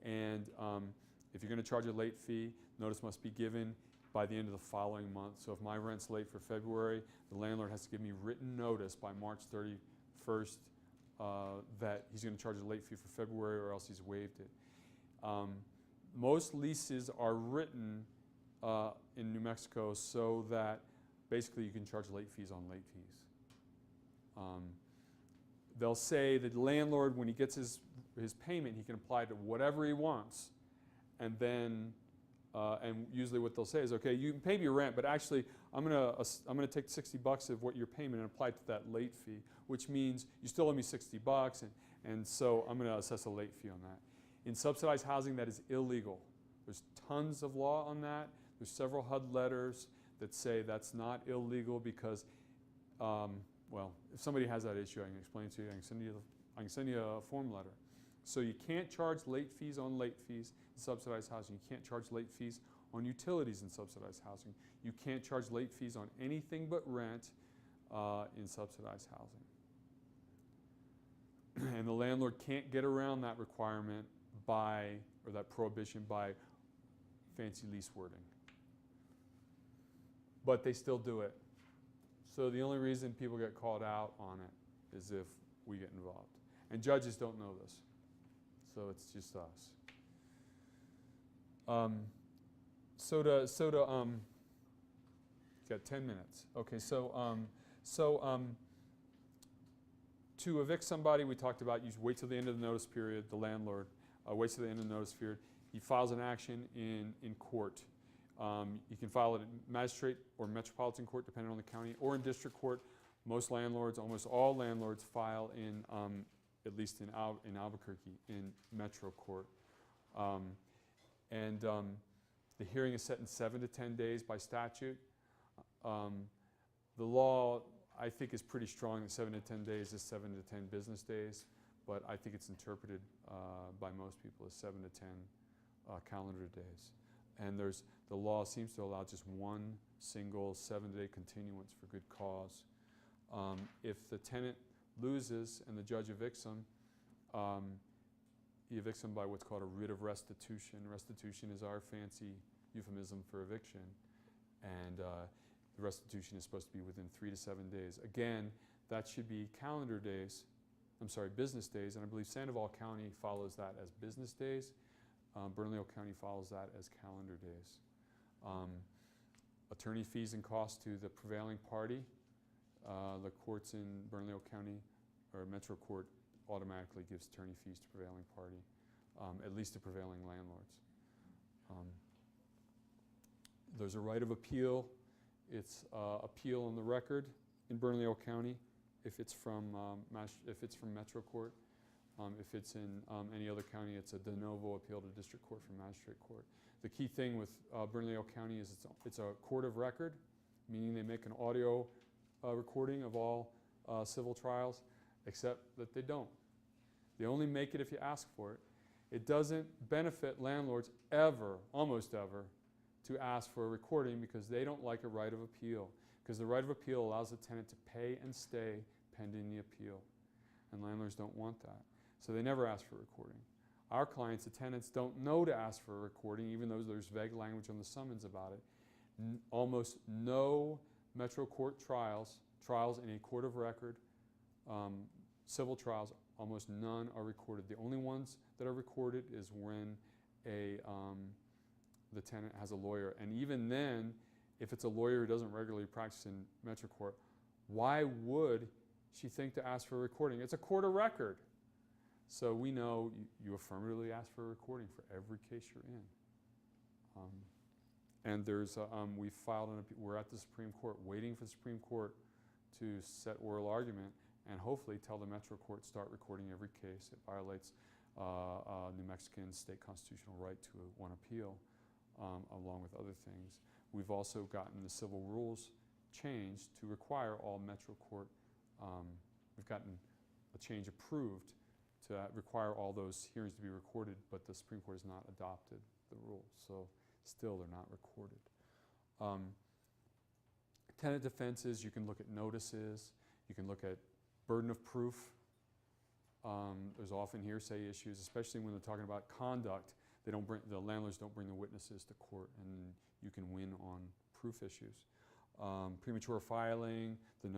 If you're going to charge a late fee, notice must be given by the end of the following month. So if my rent's late for February, the landlord has to give me written notice by March 31st that he's going to charge a late fee for February, or else he's waived it. Most leases are written in New Mexico so that basically you can charge late fees on late fees. They'll say that the landlord, when he gets his payment, he can apply to whatever he wants, and then and usually what they'll say is, okay, you can pay me your rent, but actually I'm gonna take $60 of what you're paying and apply it to that late fee, which means you still owe me $60, and so I'm gonna assess a late fee on that. In subsidized housing, that is illegal. There's tons of law on that. There's several HUD letters that say that's not illegal because, well, if somebody has that issue, I can explain it to you. I can send you I can send you a form letter. So you can't charge late fees on late fees in subsidized housing. You can't charge late fees on utilities in subsidized housing. You can't charge late fees on anything but rent in subsidized housing. And the landlord can't get around that requirement by, or that prohibition by fancy lease wording. But they still do it. So the only reason people get called out on it is if we get involved. And judges don't know this. So it's just us. Got 10 minutes. Okay, to evict somebody, we talked about you wait till the end of the notice period, the landlord waits till the end of the notice period. He files an action in court. You can file it in magistrate or metropolitan court, depending on the county, or in district court. Most landlords, almost all landlords, file in, at least in Albuquerque, in metro court. The hearing is set in 7 to 10 days by statute. The law, I think, is pretty strong that 7 to 10 days is 7 to 10 business days, but I think it's interpreted by most people as 7 to 10 calendar days. And the law seems to allow just one single 7-day continuance for good cause. If the tenant loses and the judge evicts them, he evicts them by what's called a writ of restitution. Restitution is our fancy euphemism for eviction. And the restitution is supposed to be within 3 to 7 days. Again, that should be calendar days, business days, and I believe Sandoval County follows that as business days. Bernalillo County follows that as calendar days. Attorney fees and costs to the prevailing party. The courts in Bernalillo County, or Metro Court, automatically gives attorney fees to prevailing party, at least to prevailing landlords. There's a right of appeal. It's appeal on the record in Bernalillo County if it's from Metro Court. If it's in any other county, it's a de novo appeal to district court from magistrate court. The key thing with Bernalillo County is it's a court of record, meaning they make an audio recording of all civil trials, except that they don't. They only make it if you ask for it. It doesn't benefit landlords ever, almost ever, to ask for a recording because they don't like a right of appeal, because the right of appeal allows the tenant to pay and stay pending the appeal, and landlords don't want that. So they never ask for a recording. Our clients, the tenants, don't know to ask for a recording, even though there's vague language on the summons about it. Almost no Metro Court trials in a court of record, civil trials, almost none are recorded. The only ones that are recorded is when the tenant has a lawyer. And even then, if it's a lawyer who doesn't regularly practice in Metro Court, why would she think to ask for a recording? It's a court of record. So we know you affirmatively ask for a recording for every case you're in. And there's, we filed we're at the Supreme Court waiting for the Supreme Court to set oral argument and hopefully tell the Metro Court start recording every case. It violates New Mexican state constitutional right to one appeal, along with other things. We've also gotten the civil rules changed to require all Metro Court, we've gotten a change approved to require all those hearings to be recorded, but the Supreme Court has not adopted the rules, so still they're not recorded. Tenant defenses, you can look at notices, you can look at burden of proof. There's often hearsay issues, especially when they're talking about conduct. The landlords don't bring the witnesses to court, and you can win on proof issues. Premature filing, did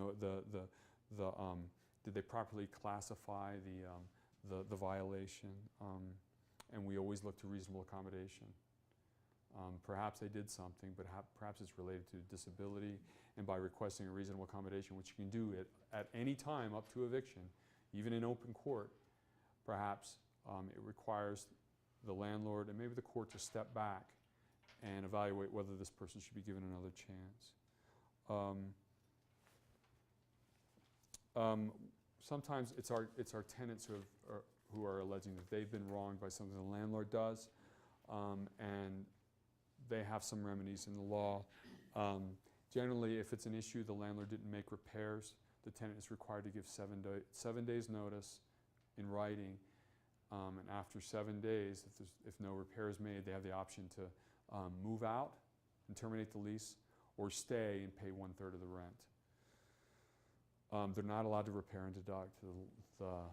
they properly classify the violation? And we always look to reasonable accommodation. Perhaps they did something, but perhaps it's related to disability, and by requesting a reasonable accommodation, which you can do at any time up to eviction, even in open court, perhaps it requires the landlord and maybe the court to step back and evaluate whether this person should be given another chance. Sometimes it's our tenants who are alleging that they've been wronged by something the landlord does, and they have some remedies in the law. Generally, if it's an issue the landlord didn't make repairs, the tenant is required to give 7 days notice in writing, and after 7 days, if no repair is made, they have the option to move out and terminate the lease, or stay and pay 1/3 of the rent. They're not allowed to repair and deduct. The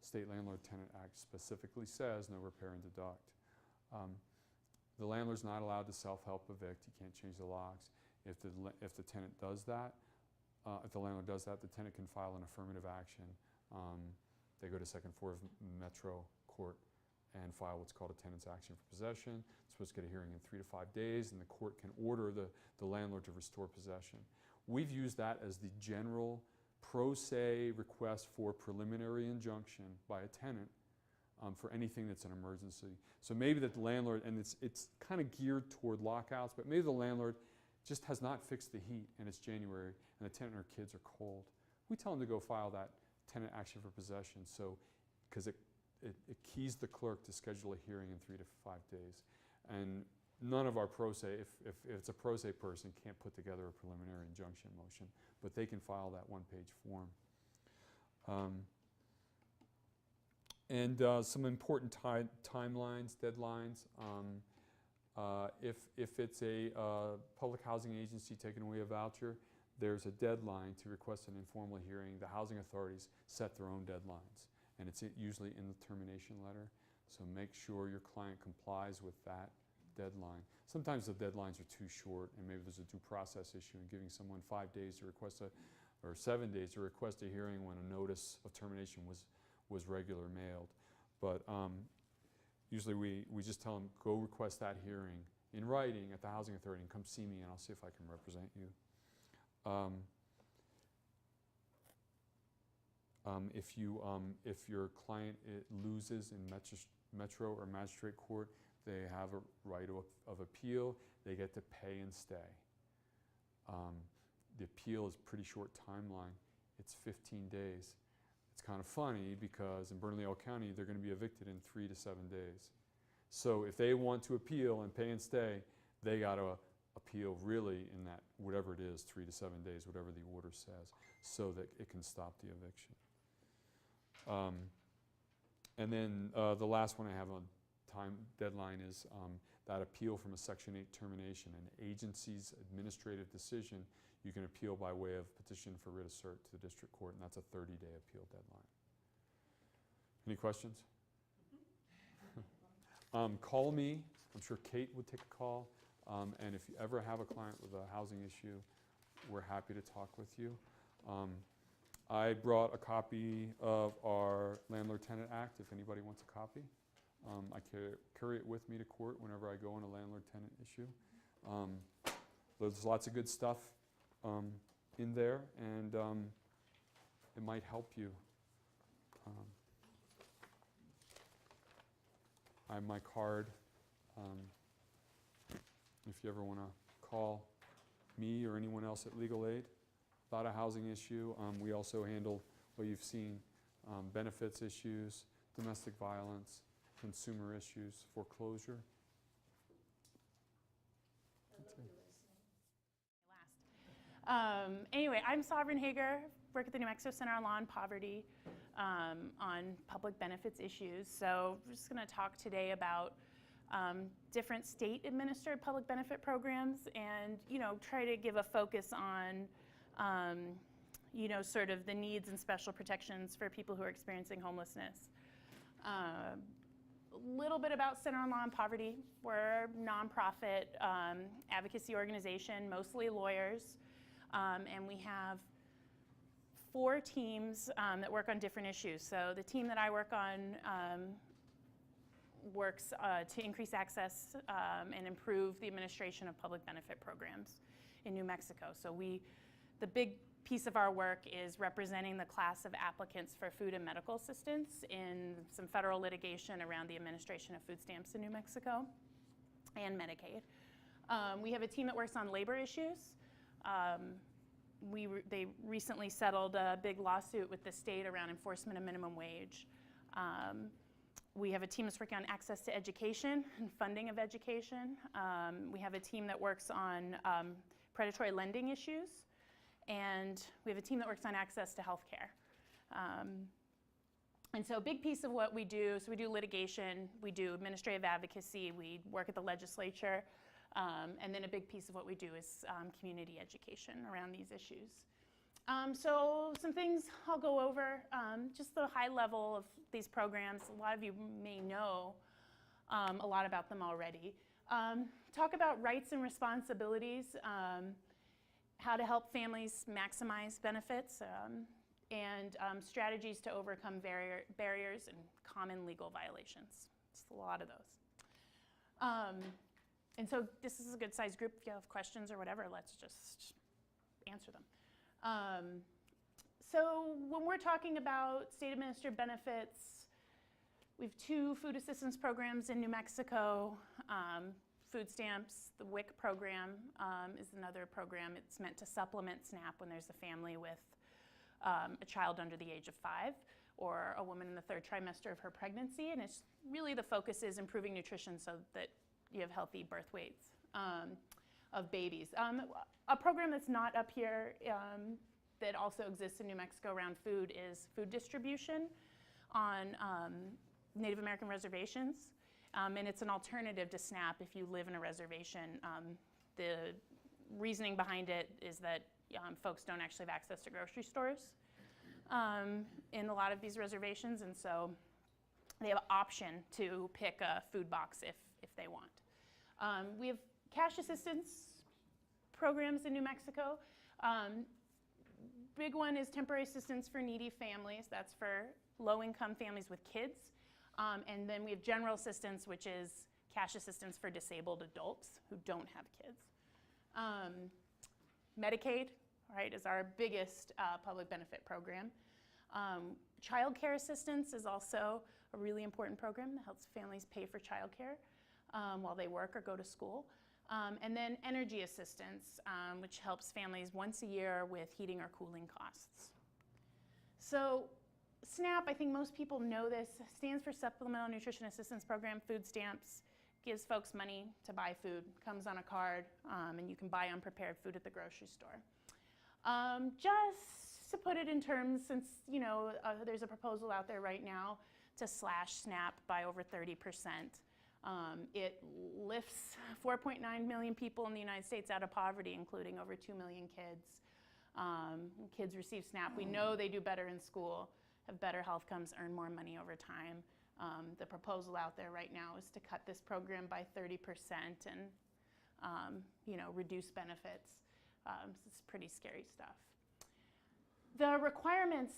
State Landlord-Tenant Act specifically says no repair and deduct. The landlord's not allowed to self-help evict. You can't change the locks. If the tenant does that, if the landlord does that, the tenant can file an affirmative action. They go to second floor of Metro Court and file what's called a tenant's action for possession. It's supposed to get a hearing in 3 to 5 days, and the court can order the landlord to restore possession. We've used that as the general pro se request for preliminary injunction by a tenant for anything that's an emergency. So maybe that the landlord, and it's kind of geared toward lockouts, but maybe the landlord just has not fixed the heat and it's January and the tenant and her kids are cold. We tell them to go file that tenant action for possession, so because it keys the clerk to schedule a hearing in 3 to 5 days. And none of our pro se, if it's a pro se person, can't put together a preliminary injunction motion, but they can file that one-page form. Some important timelines, deadlines. If it's a public housing agency taking away a voucher, there's a deadline to request an informal hearing. The housing authorities set their own deadlines, and it's usually in the termination letter. So make sure your client complies with that deadline. Sometimes the deadlines are too short, and maybe there's a due process issue in giving someone 5 days to request or 7 days to request a hearing when a notice of termination was regular mailed. But usually we just tell them, go request that hearing in writing at the housing authority and come see me and I'll see if I can represent you. If your client loses in Metro or Magistrate Court, they have a right of appeal. They get to pay and stay. The appeal is pretty short timeline. It's 15 days. It's kind of funny because in Bernalillo County, they're going to be evicted in 3 to 7 days. So if they want to appeal and pay and stay, they got to appeal really in that, whatever it is, 3 to 7 days, whatever the order says, so that it can stop the eviction. And then the last one I have on time deadline is that appeal from a Section 8 termination. An agency's administrative decision, you can appeal by way of petition for writ of cert to the district court, and that's a 30-day appeal deadline. Any questions? Call me. I'm sure Kate would take a call. And if you ever have a client with a housing issue, we're happy to talk with you. I brought a copy of our Landlord-Tenant Act, if anybody wants a copy. I carry it with me to court whenever I go on a landlord-tenant issue. There's lots of good stuff in there, and it might help you. I have my card. If you ever want to call me or anyone else at Legal Aid about a housing issue, we also handle what you've seen, benefits issues, domestic violence, consumer issues, foreclosure. Anyway, I'm Sovereign Hager, work at the New Mexico Center on Law and Poverty on public benefits issues. So we're just going to talk today about different state-administered public benefit programs and, try to give a focus on, sort of the needs and special protections for people who are experiencing homelessness. A little bit about Center on Law and Poverty. We're a nonprofit advocacy organization, mostly lawyers, and we have 4 teams that work on different issues. So the team that I work on works to increase access and improve the administration of public benefit programs in New Mexico. So the big piece of our work is representing the class of applicants for food and medical assistance in some federal litigation around the administration of food stamps in New Mexico and Medicaid. We have a team that works on labor issues. They recently settled a big lawsuit with the state around enforcement of minimum wage. We have a team that's working on access to education and funding of education. We have a team that works on predatory lending issues. And we have a team that works on access to health care. And so a big piece of what we do, so we do litigation, we do administrative advocacy, we work at the legislature, and then a big piece of what we do is community education around these issues. So some things I'll go over, just the high level of these programs. A lot of you may know a lot about them already. Talk about rights and responsibilities, how to help families maximize benefits, and strategies to overcome barriers and common legal violations. It's a lot of those. And so this is a good sized group. If you have questions or whatever, let's just answer them. So when we're talking about state administered benefits, we have 2 food assistance programs in New Mexico. Food stamps, the WIC program is another program. It's meant to supplement SNAP when there's a family with a child under the age of 5 or a woman in the 3rd trimester of her pregnancy. And it's really the focus is improving nutrition so that you have healthy birth weights of babies. A program that's not up here that also exists in New Mexico around food is food distribution on Native American reservations. And it's an alternative to SNAP if you live in a reservation. The reasoning behind it is that folks don't actually have access to grocery stores in a lot of these reservations, and so they have an option to pick a food box if they want. We have cash assistance programs in New Mexico. Big one is temporary assistance for needy families. That's for low-income families with kids. And then we have general assistance, which is cash assistance for disabled adults who don't have kids. Medicaid, right, is our biggest public benefit program. Child care assistance is also a really important program that helps families pay for child care while they work or go to school. And then energy assistance, which helps families once a year with heating or cooling costs. So SNAP, I think most people know this, stands for Supplemental Nutrition Assistance Program. Food stamps gives folks money to buy food, comes on a card, and you can buy unprepared food at the grocery store. Just to put it in terms, since there's a proposal out there right now to slash SNAP by over 30%. It lifts 4.9 million people in the United States out of poverty, including over 2 million kids. Kids receive SNAP. We know they do better in school, have better health outcomes, earn more money over time. The proposal out there right now is to cut this program by 30% and reduce benefits. It's pretty scary stuff. The requirements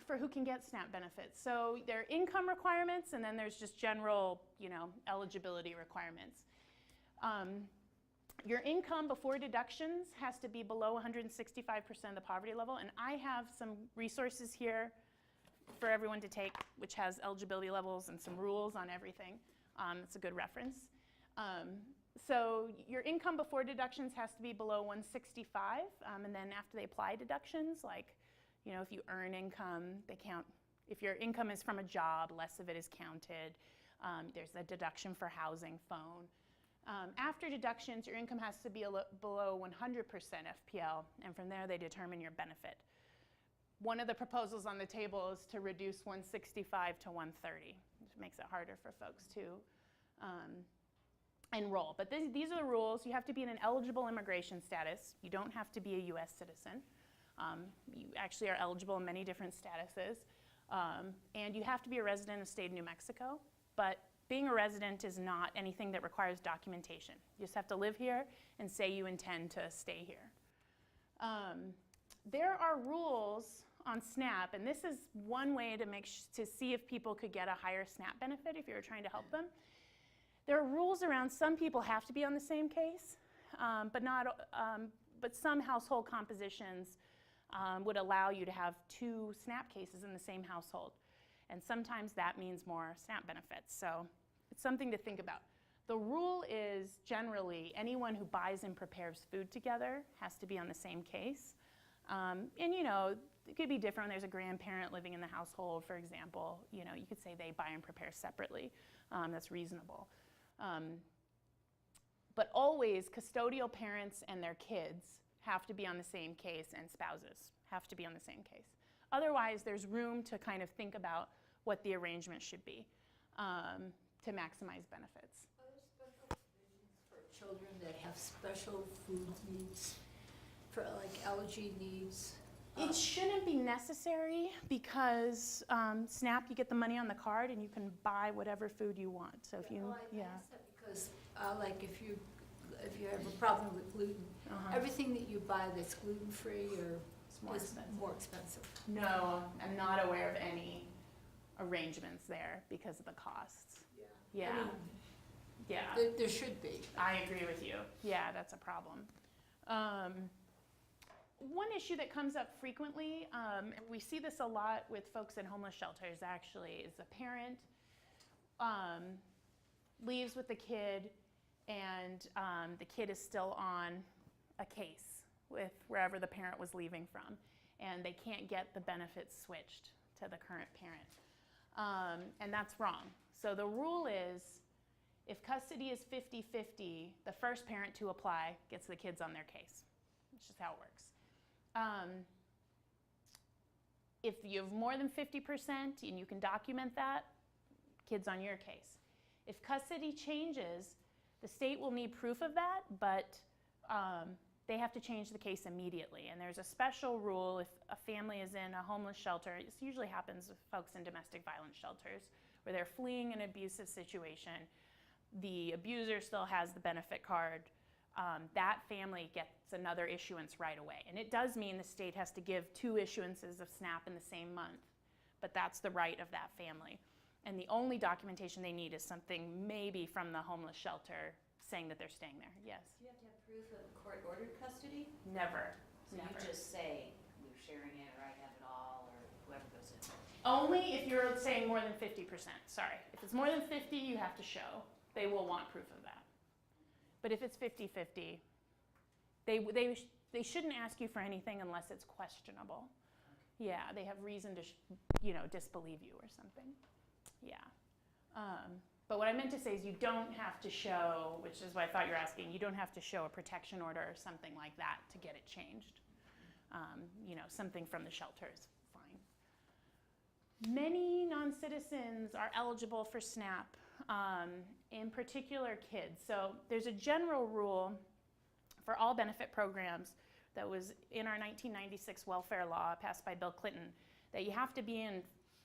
for who can get SNAP benefits. So there are income requirements, and then there's just general, eligibility requirements. Your income before deductions has to be below 165% of the poverty level, and I have some resources here for everyone to take, which has eligibility levels and some rules on everything. It's a good reference. So your income before deductions has to be below 165, and then after they apply deductions, like, if you earn income, they count. If your income is from a job, less of it is counted. There's a deduction for housing, phone. After deductions, your income has to be below 100% FPL, and from there they determine your benefit. One of the proposals on the table is to reduce 165 to 130, which makes it harder for folks to enroll. But these are the rules. You have to be in an eligible immigration status. You don't have to be a US citizen. You actually are eligible in many different statuses. And you have to be a resident of the state of New Mexico. But being a resident is not anything that requires documentation. You just have to live here and say you intend to stay here. There are rules on SNAP, and this is one way to see if people could get a higher SNAP benefit if you were trying to help them. There are rules around some people have to be on the same case, but some household compositions would allow you to have 2 SNAP cases in the same household. And sometimes that means more SNAP benefits. So it's something to think about. The rule is generally anyone who buys and prepares food together has to be on the same case. And it could be different when there's a grandparent living in the household, for example. You could say they buy and prepare separately. That's reasonable. But always, custodial parents and their kids have to be on the same case, and spouses have to be on the same case. Otherwise, there's room to kind of think about what the arrangement should be to maximize benefits. Are there special provisions for children that have special food needs, for like allergy needs? It shouldn't be necessary because SNAP, you get the money on the card and you can buy whatever food you want. So if you, Well, I yeah. ask that because, like, if you have a problem with gluten, everything that you buy that's gluten-free or It's more is expensive. more expensive. No, I'm not aware of any arrangements there because of the costs. Yeah, I mean, yeah. there should be. I agree with you. Yeah, that's a problem. One issue that comes up frequently, and we see this a lot with folks in homeless shelters actually, is the parent leaves with the kid and the kid is still on a case with wherever the parent was leaving from, and they can't get the benefits switched to the current parent. And that's wrong. So the rule is, if custody is 50-50, the first parent to apply gets the kids on their case. That's just how it works. If you have more than 50% and you can document that, kids on your case. If custody changes, the state will need proof of that, but they have to change the case immediately. And there's a special rule if a family is in a homeless shelter. This usually happens with folks in domestic violence shelters where they're fleeing an abusive situation. The abuser still has the benefit card. That family gets another issuance right away. And it does mean the state has to give 2 issuances of SNAP in the same month, but that's the right of that family. And the only documentation they need is something maybe from the homeless shelter saying that they're staying there. Yes? Do you have to have proof of court-ordered custody? Never. So Never. you just say, we're sharing it, or I have it all, or whoever goes in. Only if you're saying more than 50%. Sorry. If it's more than 50, you have to show. They will want proof of that. But if it's 50-50, they shouldn't ask you for anything unless it's questionable. Yeah, they have reason to, disbelieve you or something. Yeah. But what I meant to say is you don't have to show, which is what I thought you were asking, you don't have to show a protection order or something like that to get it changed. Something from the shelter is fine. Many non-citizens are eligible for SNAP, in particular kids. So there's a general rule for all benefit programs that was in our 1996 welfare law passed by Bill Clinton, that you have to be in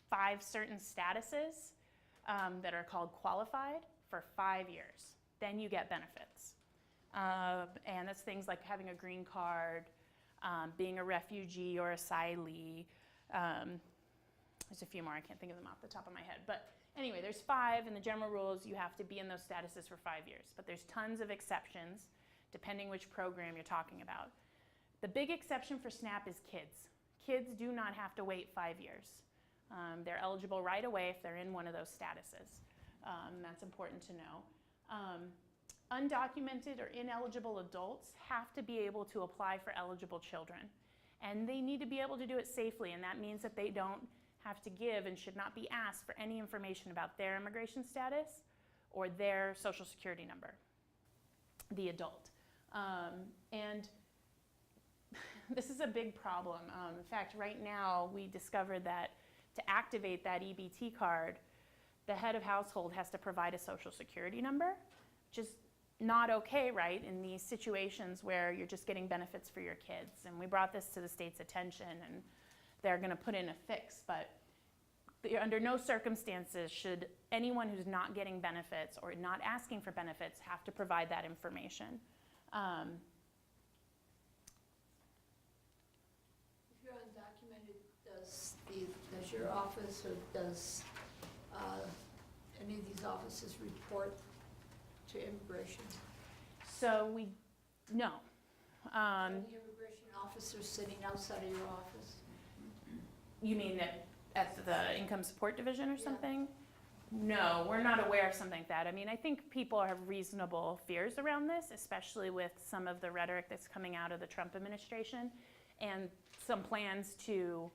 5 certain statuses that are called qualified for 5 years. Then you get benefits. And that's things like having a green card, being a refugee or asylee. There's a few more, I can't think of them off the top of my head. But anyway, there's 5, and the general rules, you have to be in those statuses for 5 years. But there's tons of exceptions, depending which program you're talking about. The big exception for SNAP is kids. Kids do not have to wait 5 years. They're eligible right away if they're in one of those statuses. That's important to know. Undocumented or ineligible adults have to be able to apply for eligible children. And they need to be able to do it safely, and that means that they don't have to give and should not be asked for any information about their immigration status or their social security number, the adult. And this is a big problem. In fact, right now we discovered that to activate that EBT card, the head of household has to provide a social security number, which is not okay, right, in these situations where you're just getting benefits for your kids. And we brought this to the state's attention, and they're going to put in a fix, but under no circumstances should anyone who's not getting benefits or not asking for benefits have to provide that information. If you're undocumented, does your office or does any of these offices report to immigration? So no. Are the immigration officers sitting outside of your office? You mean at the Income Support Division or Yeah. something? No, we're not aware of something like that. I mean, I think people have reasonable fears around this, especially with some of the rhetoric that's coming out of the Trump administration and some plans to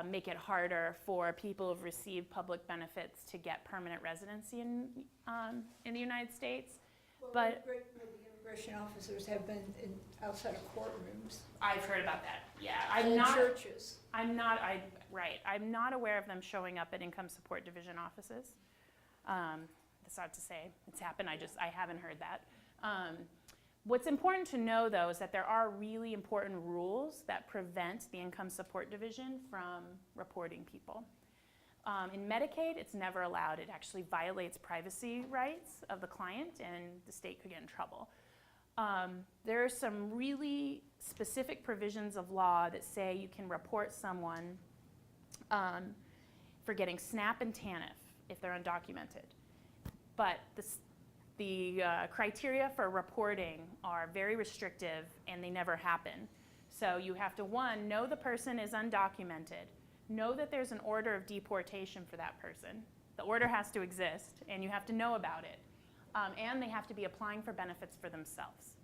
make it harder for people who've received public benefits to get permanent residency in the United States. Well, But- the immigration officers have been outside of courtrooms I've heard about that. Yeah, and churches. I right. I'm not aware of them showing up at Income Support Division offices. That's not to say it's happened, I haven't heard that. What's important to know, though, is that there are really important rules that prevent the Income Support Division from reporting people. In Medicaid, it's never allowed. It actually violates privacy rights of the client, and the state could get in trouble. There are some really specific provisions of law that say you can report someone for getting SNAP and TANF if they're undocumented. But the criteria for reporting are very restrictive, and they never happen. So you have to, one, know the person is undocumented, know that there's an order of deportation for that person. The order has to exist, and you have to know about it. And they have to be applying for benefits for themselves.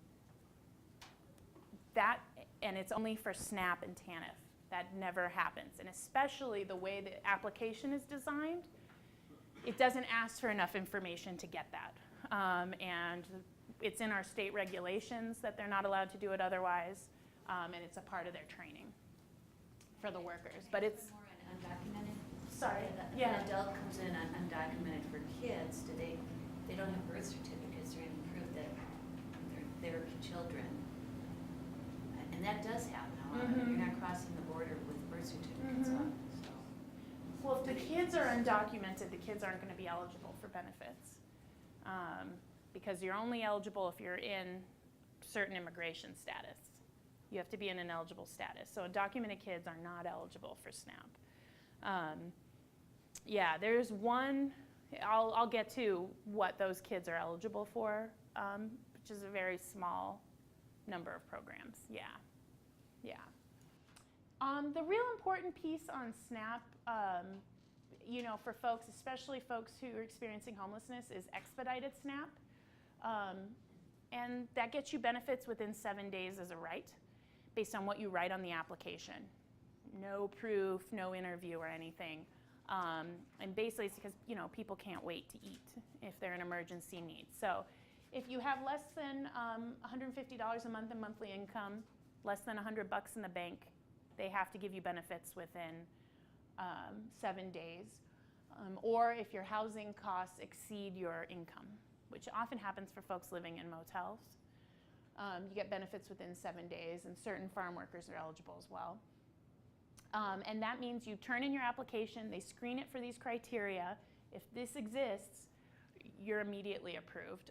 And it's only for SNAP and TANF. That never happens. And especially the way the application is designed, it doesn't ask for enough information to get that. And it's in our state regulations that they're not allowed to do it otherwise, and it's a part of their training for the workers. But it's More on undocumented. sorry, If yeah. an adult comes in on undocumented for kids, they don't have birth certificates or any proof that they're children. And that does happen a lot. Mhm. You're not crossing the border with birth certificates Mhm. on, so. Well, if the kids are undocumented, the kids aren't going to be eligible for benefits, because you're only eligible if you're in certain immigration status. You have to be in an eligible status. So undocumented kids are not eligible for SNAP. Yeah, there's one, I'll get to what those kids are eligible for, which is a very small number of programs. Yeah. The real important piece on SNAP, for folks, especially folks who are experiencing homelessness, is expedited SNAP. And that gets you benefits within 7 days as a right, based on what you write on the application. No proof, no interview or anything. And basically it's because, people can't wait to eat if they're an emergency need. So if you have less than $150 a month in monthly income, less than $100 in the bank, they have to give you benefits within 7 days. Or if your housing costs exceed your income, which often happens for folks living in motels, you get benefits within 7 days, and certain farm workers are eligible as well. And that means you turn in your application, they screen it for these criteria. If this exists, you're immediately approved,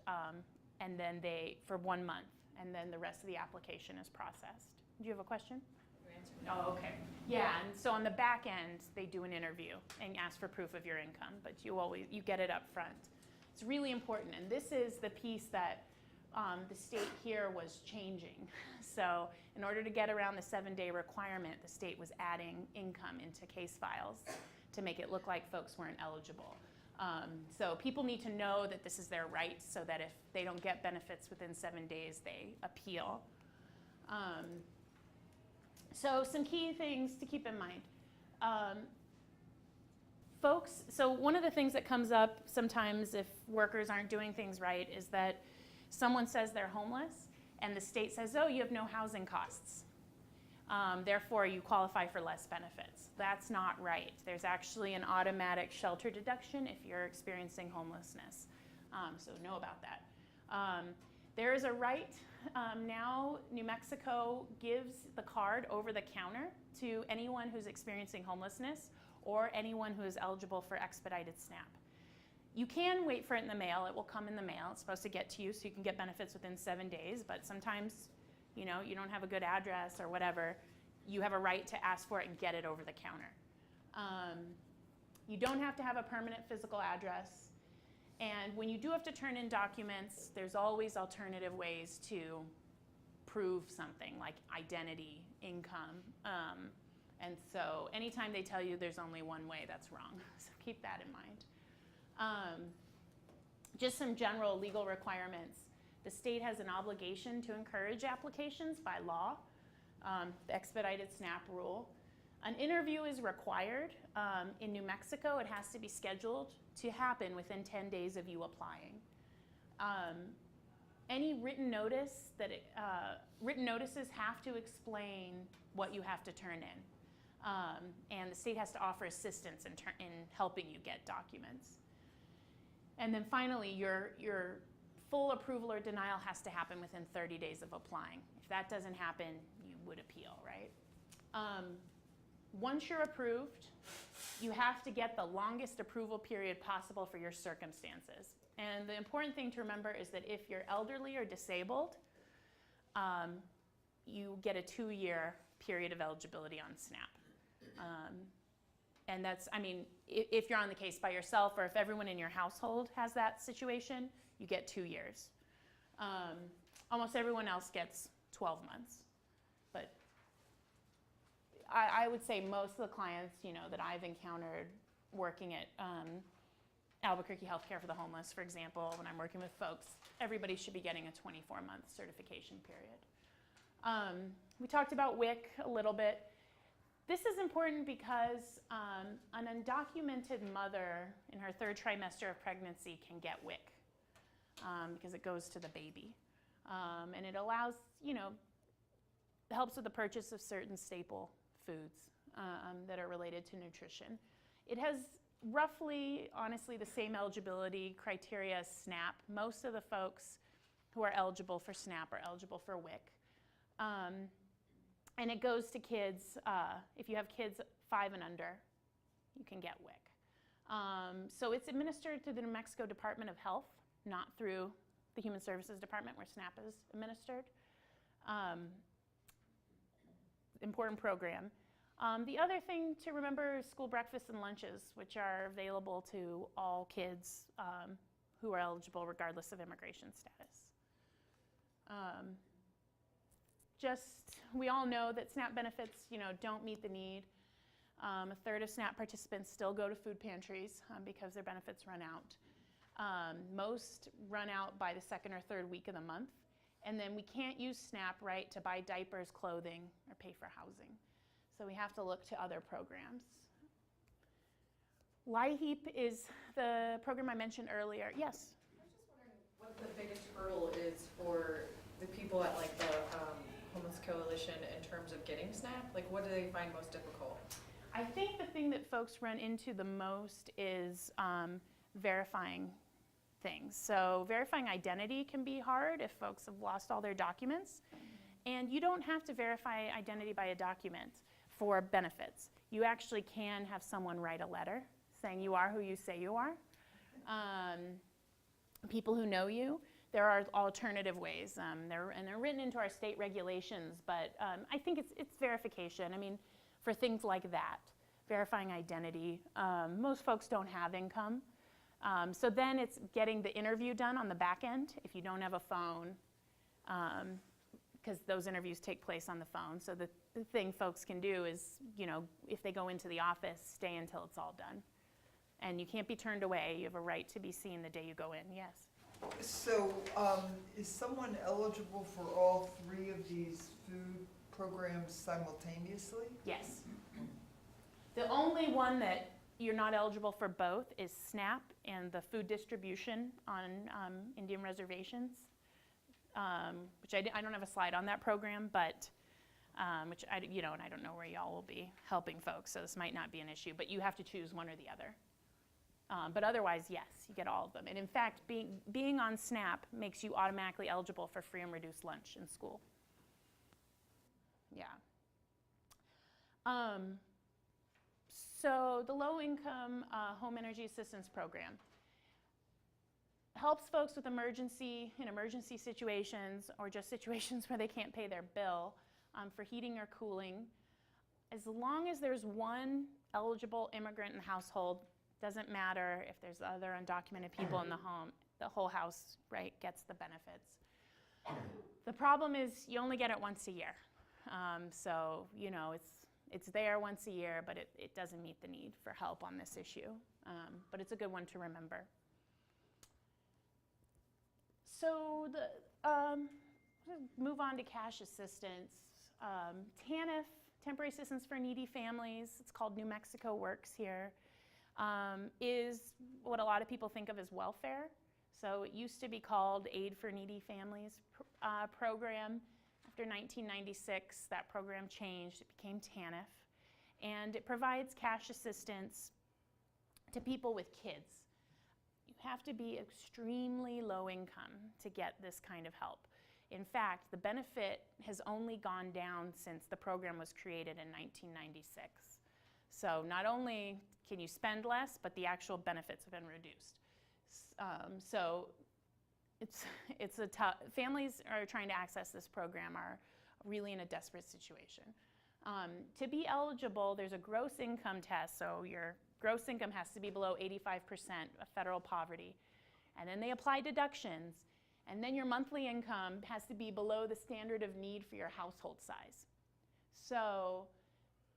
and then for 1 month, and then the rest of the application is processed. Do you have a question? Oh, okay. Yeah, and so on the back end, they do an interview and ask for proof of your income, but you get it up front. It's really important, and this is the piece that the state here was changing. So in order to get around the 7-day requirement, the state was adding income into case files to make it look like folks weren't eligible. So people need to know that this is their right, so that if they don't get benefits within 7 days, they appeal. So some key things to keep in mind. Folks, so one of the things that comes up sometimes if workers aren't doing things right is that someone says they're homeless and the state says, oh, you have no housing costs. Therefore, you qualify for less benefits. That's not right. There's actually an automatic shelter deduction if you're experiencing homelessness. So know about that. There is a right. Now, New Mexico gives the card over the counter to anyone who's experiencing homelessness or anyone who is eligible for expedited SNAP. You can wait for it in the mail. It will come in the mail. It's supposed to get to you so you can get benefits within 7 days, but sometimes, you don't have a good address or whatever. You have a right to ask for it and get it over the counter. You don't have to have a permanent physical address. And when you do have to turn in documents, there's always alternative ways to prove something like identity, income. And so anytime they tell you there's only one way, that's wrong. So keep that in mind. Just some general legal requirements. The state has an obligation to encourage applications by law, the expedited SNAP rule. An interview is required. In New Mexico, it has to be scheduled to happen within 10 days of you applying. Any written notices have to explain what you have to turn in. And the state has to offer assistance in helping you get documents. And then finally, your full approval or denial has to happen within 30 days of applying. If that doesn't happen, you would appeal, right? Once you're approved, you have to get the longest approval period possible for your circumstances. And the important thing to remember is that if you're elderly or disabled, you get a 2-year period of eligibility on SNAP. And that's, I mean, if you're on the case by yourself or if everyone in your household has that situation, you get 2 years. Almost everyone else gets 12 months. But I would say most of the clients, that I've encountered working at Albuquerque Healthcare for the Homeless, for example, when I'm working with folks, everybody should be getting a 24-month certification period. We talked about WIC a little bit. This is important because an undocumented mother in her 3rd trimester of pregnancy can get WIC because it goes to the baby. And it allows, helps with the purchase of certain staple foods that are related to nutrition. It has roughly, honestly, the same eligibility criteria as SNAP. Most of the folks who are eligible for SNAP are eligible for WIC. And it goes to kids, if you have kids 5 and under, you can get WIC. So it's administered through the New Mexico Department of Health, not through the Human Services Department where SNAP is administered. Important program. The other thing to remember is school breakfasts and lunches, which are available to all kids who are eligible regardless of immigration status. We all know that SNAP benefits, don't meet the need. 1/3 of SNAP participants still go to food pantries because their benefits run out. Most run out by the 2nd or 3rd week of the month. And then we can't use SNAP, right, to buy diapers, clothing, or pay for housing. So we have to look to other programs. LIHEAP is the program I mentioned earlier. Yes? I was just wondering what the biggest hurdle is for the people at like the Homeless Coalition in terms of getting SNAP? Like what do they find most difficult? I think the thing that folks run into the most is verifying things. So verifying identity can be hard if folks have lost all their documents. And you don't have to verify identity by a document for benefits. You actually can have someone write a letter saying you are who you say you are. People who know you, there are alternative ways. They're written into our state regulations, but I think it's verification. I mean, for things like that, verifying identity. Most folks don't have income. So then it's getting the interview done on the back end if you don't have a phone, because those interviews take place on the phone. So the thing folks can do is, if they go into the office, stay until it's all done. And you can't be turned away. You have a right to be seen the day you go in. Yes? So, is someone eligible for all 3 of these food programs simultaneously? Yes. The only one that you're not eligible for both is SNAP and the food distribution on Indian reservations, which I don't have a slide on that program, but which and I don't know where y'all will be helping folks, so this might not be an issue, but you have to choose one or the other. But otherwise, yes, you get all of them. And in fact, being on SNAP makes you automatically eligible for free and reduced lunch in school. Yeah. So the low-income home energy assistance program helps folks with emergency situations or just situations where they can't pay their bill for heating or cooling. As long as there's one eligible immigrant in the household, doesn't matter if there's other undocumented people in the home, the whole house, right, gets the benefits. The problem is you only get it once a year. So, it's there once a year, but it doesn't meet the need for help on this issue. But it's a good one to remember. So move on to cash assistance. TANF, Temporary Assistance for Needy Families, it's called New Mexico Works here, is what a lot of people think of as welfare. So it used to be called Aid for Needy Families program. After 1996, that program changed. It became TANF. and it provides cash assistance to people with kids. You have to be extremely low income to get this kind of help. In fact, the benefit has only gone down since the program was created in 1996. So not only can you spend less, but the actual benefits have been reduced. So it's a tough, families are trying to access this program are really in a desperate situation. To be eligible, there's a gross income test, so your gross income has to be below 85% of federal poverty. And then they apply deductions, and then your monthly income has to be below the standard of need for your household size. So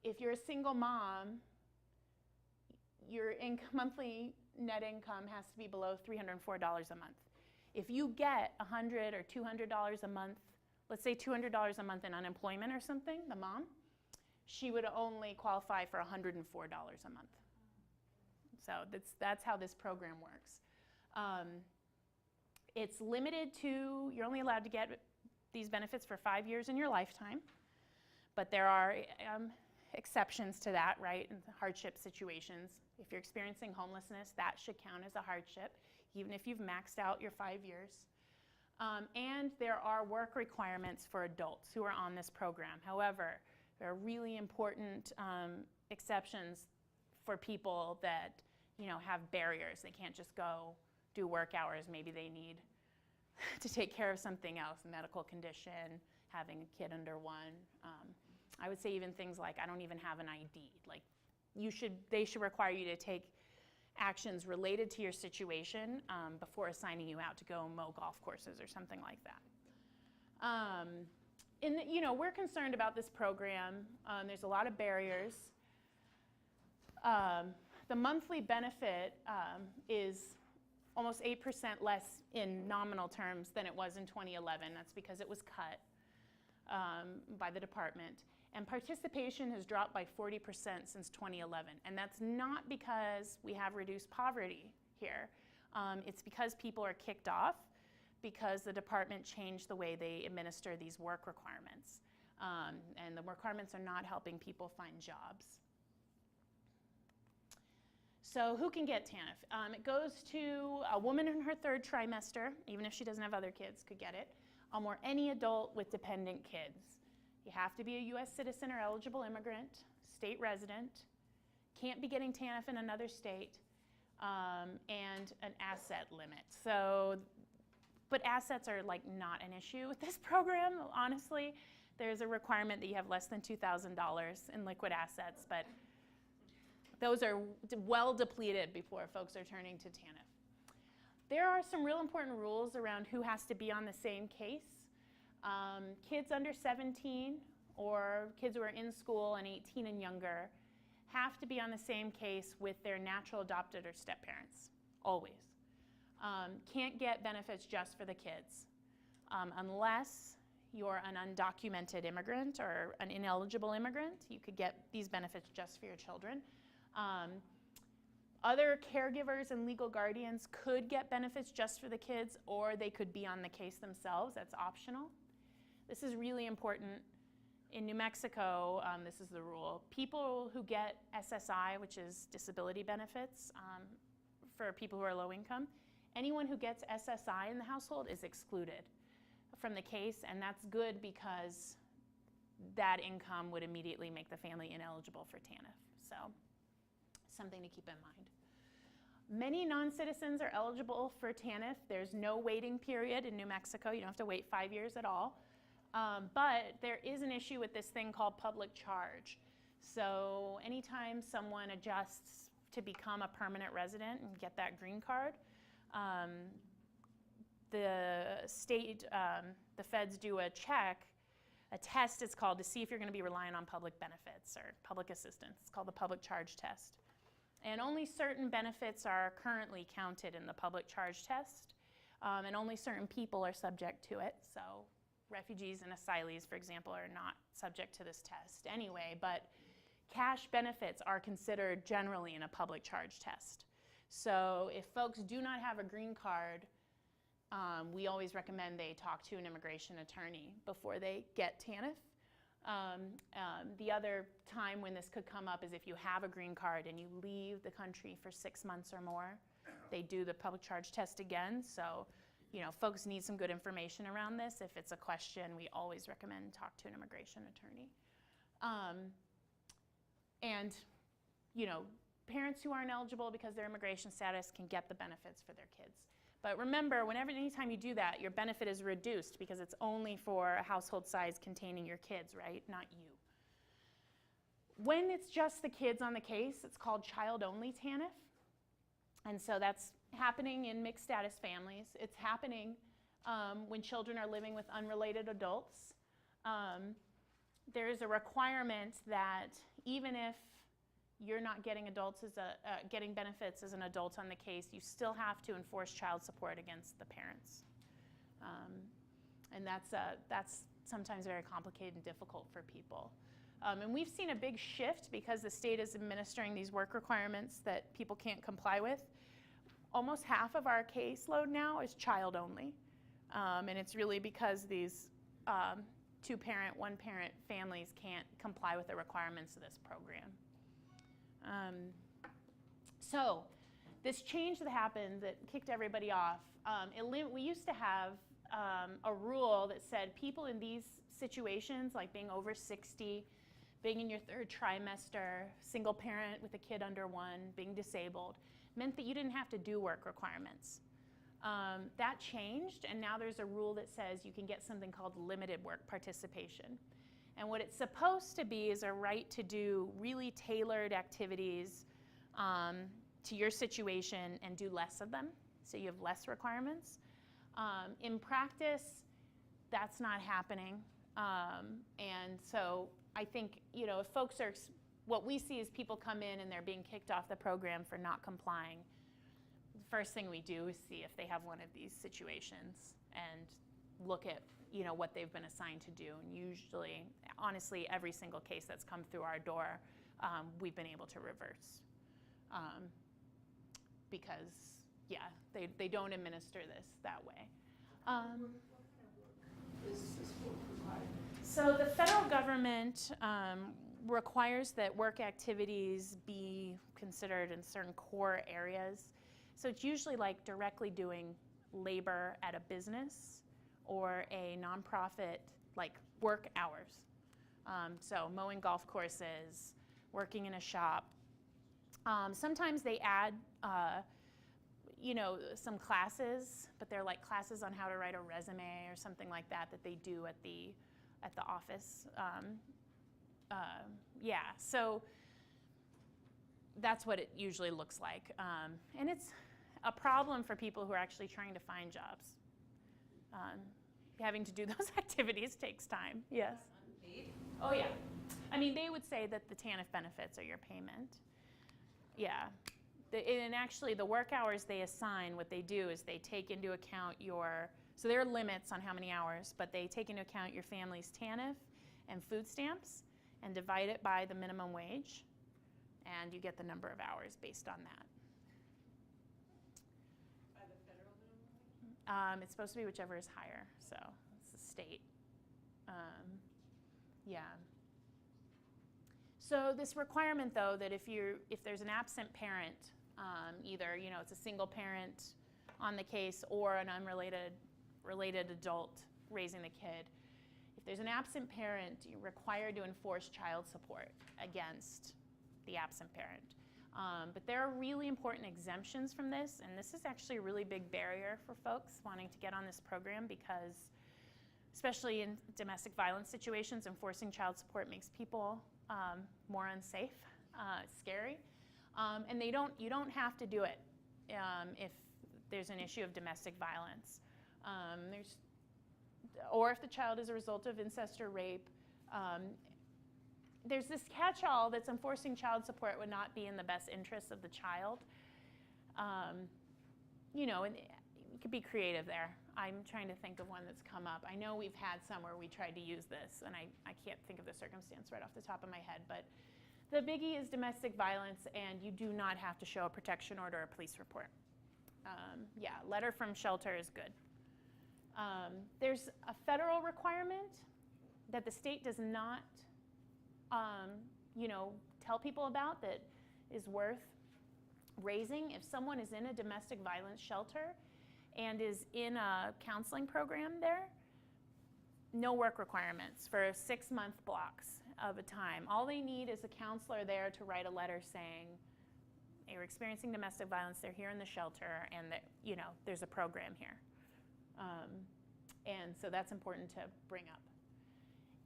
if you're a single mom, your monthly net income has to be below $304 a month. If you get $100 or $200 a month, let's say $200 a month in unemployment or something, the mom, she would only qualify for $104 a month. So that's how this program works. It's limited to, you're only allowed to get these benefits for 5 years in your lifetime, but there are exceptions to that, right, in hardship situations. If you're experiencing homelessness, that should count as a hardship, even if you've maxed out your 5 years. And there are work requirements for adults who are on this program. However, there are really important exceptions for people that, have barriers. They can't just go do work hours. Maybe they need to take care of something else, a medical condition, having a kid under 1. I would say even things like, I don't even have an ID. Like, they should require you to take actions related to your situation before assigning you out to go mow golf courses or something like that. We're concerned about this program. There's a lot of barriers. The monthly benefit is almost 8% less in nominal terms than it was in 2011. That's because it was cut by the department. And participation has dropped by 40% since 2011. And that's not because we have reduced poverty here. It's because people are kicked off because the department changed the way they administer these work requirements. And the requirements are not helping people find jobs. So who can get TANF? It goes to a woman in her 3rd trimester, even if she doesn't have other kids, could get it, or any adult with dependent kids. You have to be a U.S. citizen or eligible immigrant, state resident, can't be getting TANF in another state, and an asset limit. But assets are not an issue with this program, honestly. There's a requirement that you have less than $2,000 in liquid assets, but those are well depleted before folks are turning to TANF. There are some real important rules around who has to be on the same case. Kids under 17 or kids who are in school and 18 and younger have to be on the same case with their natural adopted or step parents, always. Can't get benefits just for the kids unless you're an undocumented immigrant or an ineligible immigrant. You could get these benefits just for your children. Other caregivers and legal guardians could get benefits just for the kids, or they could be on the case themselves. That's optional. This is really important. In New Mexico, this is the rule. People who get SSI, which is disability benefits for people who are low income, anyone who gets SSI in the household is excluded from the case, and that's good because that income would immediately make the family ineligible for TANF. So, something to keep in mind. Many non-citizens are eligible for TANF. There's no waiting period in New Mexico. You don't have to wait 5 years at all. But there is an issue with this thing called public charge. So anytime someone adjusts to become a permanent resident and get that green card, the state, the feds do a test it's called, to see if you're going to be relying on public benefits or public assistance. It's called the public charge test. And only certain benefits are currently counted in the public charge test, and only certain people are subject to it. So refugees and asylees, for example, are not subject to this test anyway, but cash benefits are considered generally in a public charge test. So if folks do not have a green card, we always recommend they talk to an immigration attorney before they get TANF. The other time when this could come up is if you have a green card and you leave the country for 6 months or more. They do the public charge test again, so folks need some good information around this. If it's a question, we always recommend talk to an immigration attorney. And parents who aren't eligible because of their immigration status can get the benefits for their kids. But remember, anytime you do that, your benefit is reduced because it's only for a household size containing your kids, right? Not you. When it's just the kids on the case, it's called child-only TANF. And so that's happening in mixed status families. It's happening when children are living with unrelated adults. There is a requirement that even if you're not getting getting benefits as an adult on the case, you still have to enforce child support against the parents. And that's sometimes very complicated and difficult for people. And we've seen a big shift because the state is administering these work requirements that people can't comply with. Almost half of our caseload now is child only. And it's really because these two-parent, one-parent families can't comply with the requirements of this program. So this change that happened that kicked everybody off, we used to have a rule that said people in these situations, like being over 60, being in your 3rd trimester, single parent with a kid under 1, being disabled, meant that you didn't have to do work requirements. That changed, and now there's a rule that says you can get something called limited work participation. And what it's supposed to be is a right to do really tailored activities to your situation and do less of them, so you have less requirements. In practice, that's not happening. And so I think, if folks are, what we see is people come in and they're being kicked off the program for not complying. The first thing we do is see if they have one of these situations and look at what they've been assigned to do. And usually, honestly, every single case that's come through our door, we've been able to reverse. Because, they don't administer this that way. What kind of work is this work required? So the federal government requires that work activities be considered in certain core areas. So it's usually like directly doing labor at a business or a nonprofit, like work hours. So mowing golf courses, working in a shop. Sometimes they add, some classes, but they're like classes on how to write a resume or something like that that they do at the office. So that's what it usually looks like. And it's a problem for people who are actually trying to find jobs. Having to do those activities takes time. Yes? Unpaid? Oh, yeah. I mean, they would say that the TANF benefits are your payment. Yeah. And actually, the work hours they assign, what they do is they take into account so there are limits on how many hours, but they take into account your family's TANF and food stamps and divide it by the minimum wage, and you get the number of hours based on that. By the federal minimum wage? It's supposed to be whichever is higher, so it's the state. So this requirement, though, that if there's an absent parent, either it's a single parent on the case or an related adult raising the kid, if there's an absent parent, you're required to enforce child support against the absent parent. But there are really important exemptions from this, and this is actually a really big barrier for folks wanting to get on this program because, especially in domestic violence situations, enforcing child support makes people more unsafe. It's scary. And you don't have to do it if there's an issue of domestic violence. Or if the child is a result of incest or rape. There's this catch-all that's enforcing child support would not be in the best interest of the child. And you could be creative there. I'm trying to think of one that's come up. I know we've had some where we tried to use this, and I can't think of the circumstance right off the top of my head, but the biggie is domestic violence, and you do not have to show a protection order or a police report. Letter from shelter is good. There's a federal requirement that the state does not, tell people about that is worth raising. If someone is in a domestic violence shelter and is in a counseling program there, no work requirements for 6-month blocks of a time. All they need is a counselor there to write a letter saying they were experiencing domestic violence, they're here in the shelter, and that, there's a program here. And so that's important to bring up.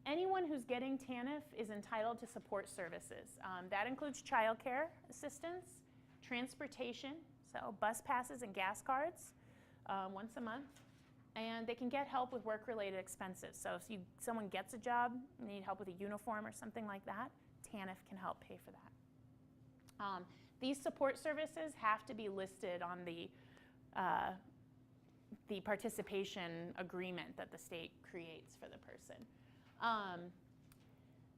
Anyone who's getting TANF is entitled to support services. That includes childcare assistance, transportation, so bus passes and gas cards once a month. And they can get help with work-related expenses. So if someone gets a job, and they need help with a uniform or something like that, TANF can help pay for that. These support services have to be listed on the participation agreement that the state creates for the person.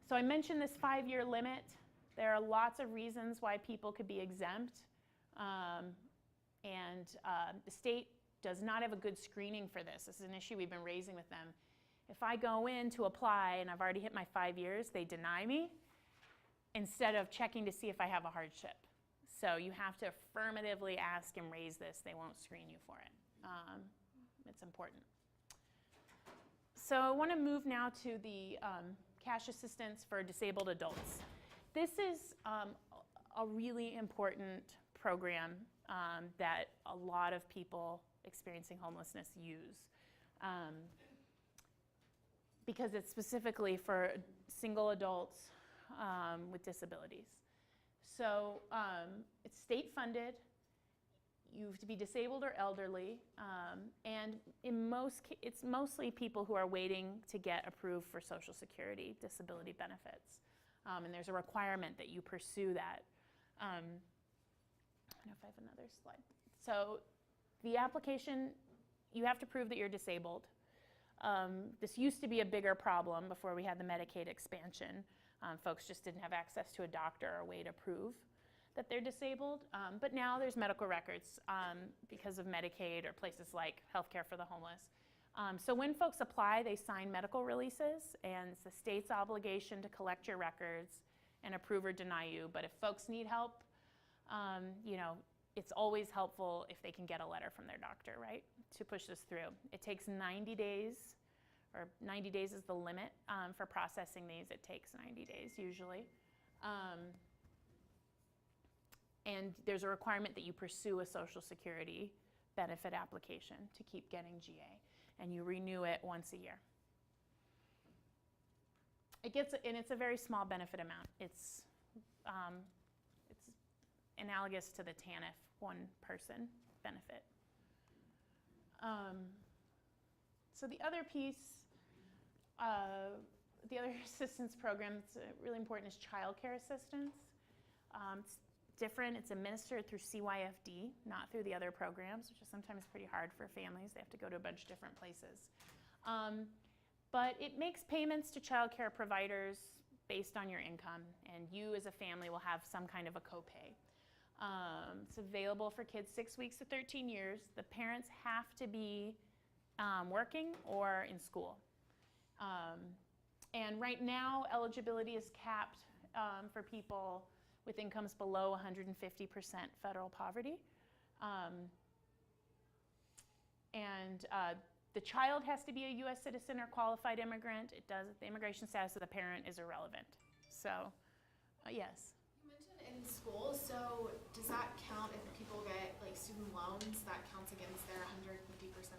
So I mentioned this 5-year limit. There are lots of reasons why people could be exempt. The state does not have a good screening for this. This is an issue we've been raising with them. If I go in to apply and I've already hit my 5 years, they deny me instead of checking to see if I have a hardship. So you have to affirmatively ask and raise this. They won't screen you for it. It's important. So I want to move now to the cash assistance for disabled adults. This is a really important program that a lot of people experiencing homelessness use because it's specifically for single adults with disabilities. So it's state funded. You have to be disabled or elderly, and it's mostly people who are waiting to get approved for Social Security disability benefits. And there's a requirement that you pursue that. I don't know if I have another slide. So the application, you have to prove that you're disabled. This used to be a bigger problem before we had the Medicaid expansion. Folks just didn't have access to a doctor or a way to prove that they're disabled. But now there's medical records because of Medicaid or places like Healthcare for the Homeless. So when folks apply, they sign medical releases, and it's the state's obligation to collect your records and approve or deny you. But if folks need help, it's always helpful if they can get a letter from their doctor, right, to push this through. It takes 90 days, or 90 days is the limit for processing these. It takes 90 days usually. And there's a requirement that you pursue a Social Security benefit application to keep getting GA, and you renew it once a year. It's a very small benefit amount. It's analogous to the TANF one-person benefit. So the other piece, the other assistance program that's really important is childcare assistance. It's different. It's administered through CYFD, not through the other programs, which is sometimes pretty hard for families. They have to go to a bunch of different places. But it makes payments to childcare providers based on your income, and you as a family will have some kind of a copay. It's available for kids 6 weeks to 13 years. The parents have to be working or in school. And right now, eligibility is capped for people with incomes below 150% federal poverty. The child has to be a U.S. citizen or qualified immigrant. The immigration status of the parent is irrelevant. So, yes. You mentioned in school, so does that count if people get like student loans? That counts against their 150%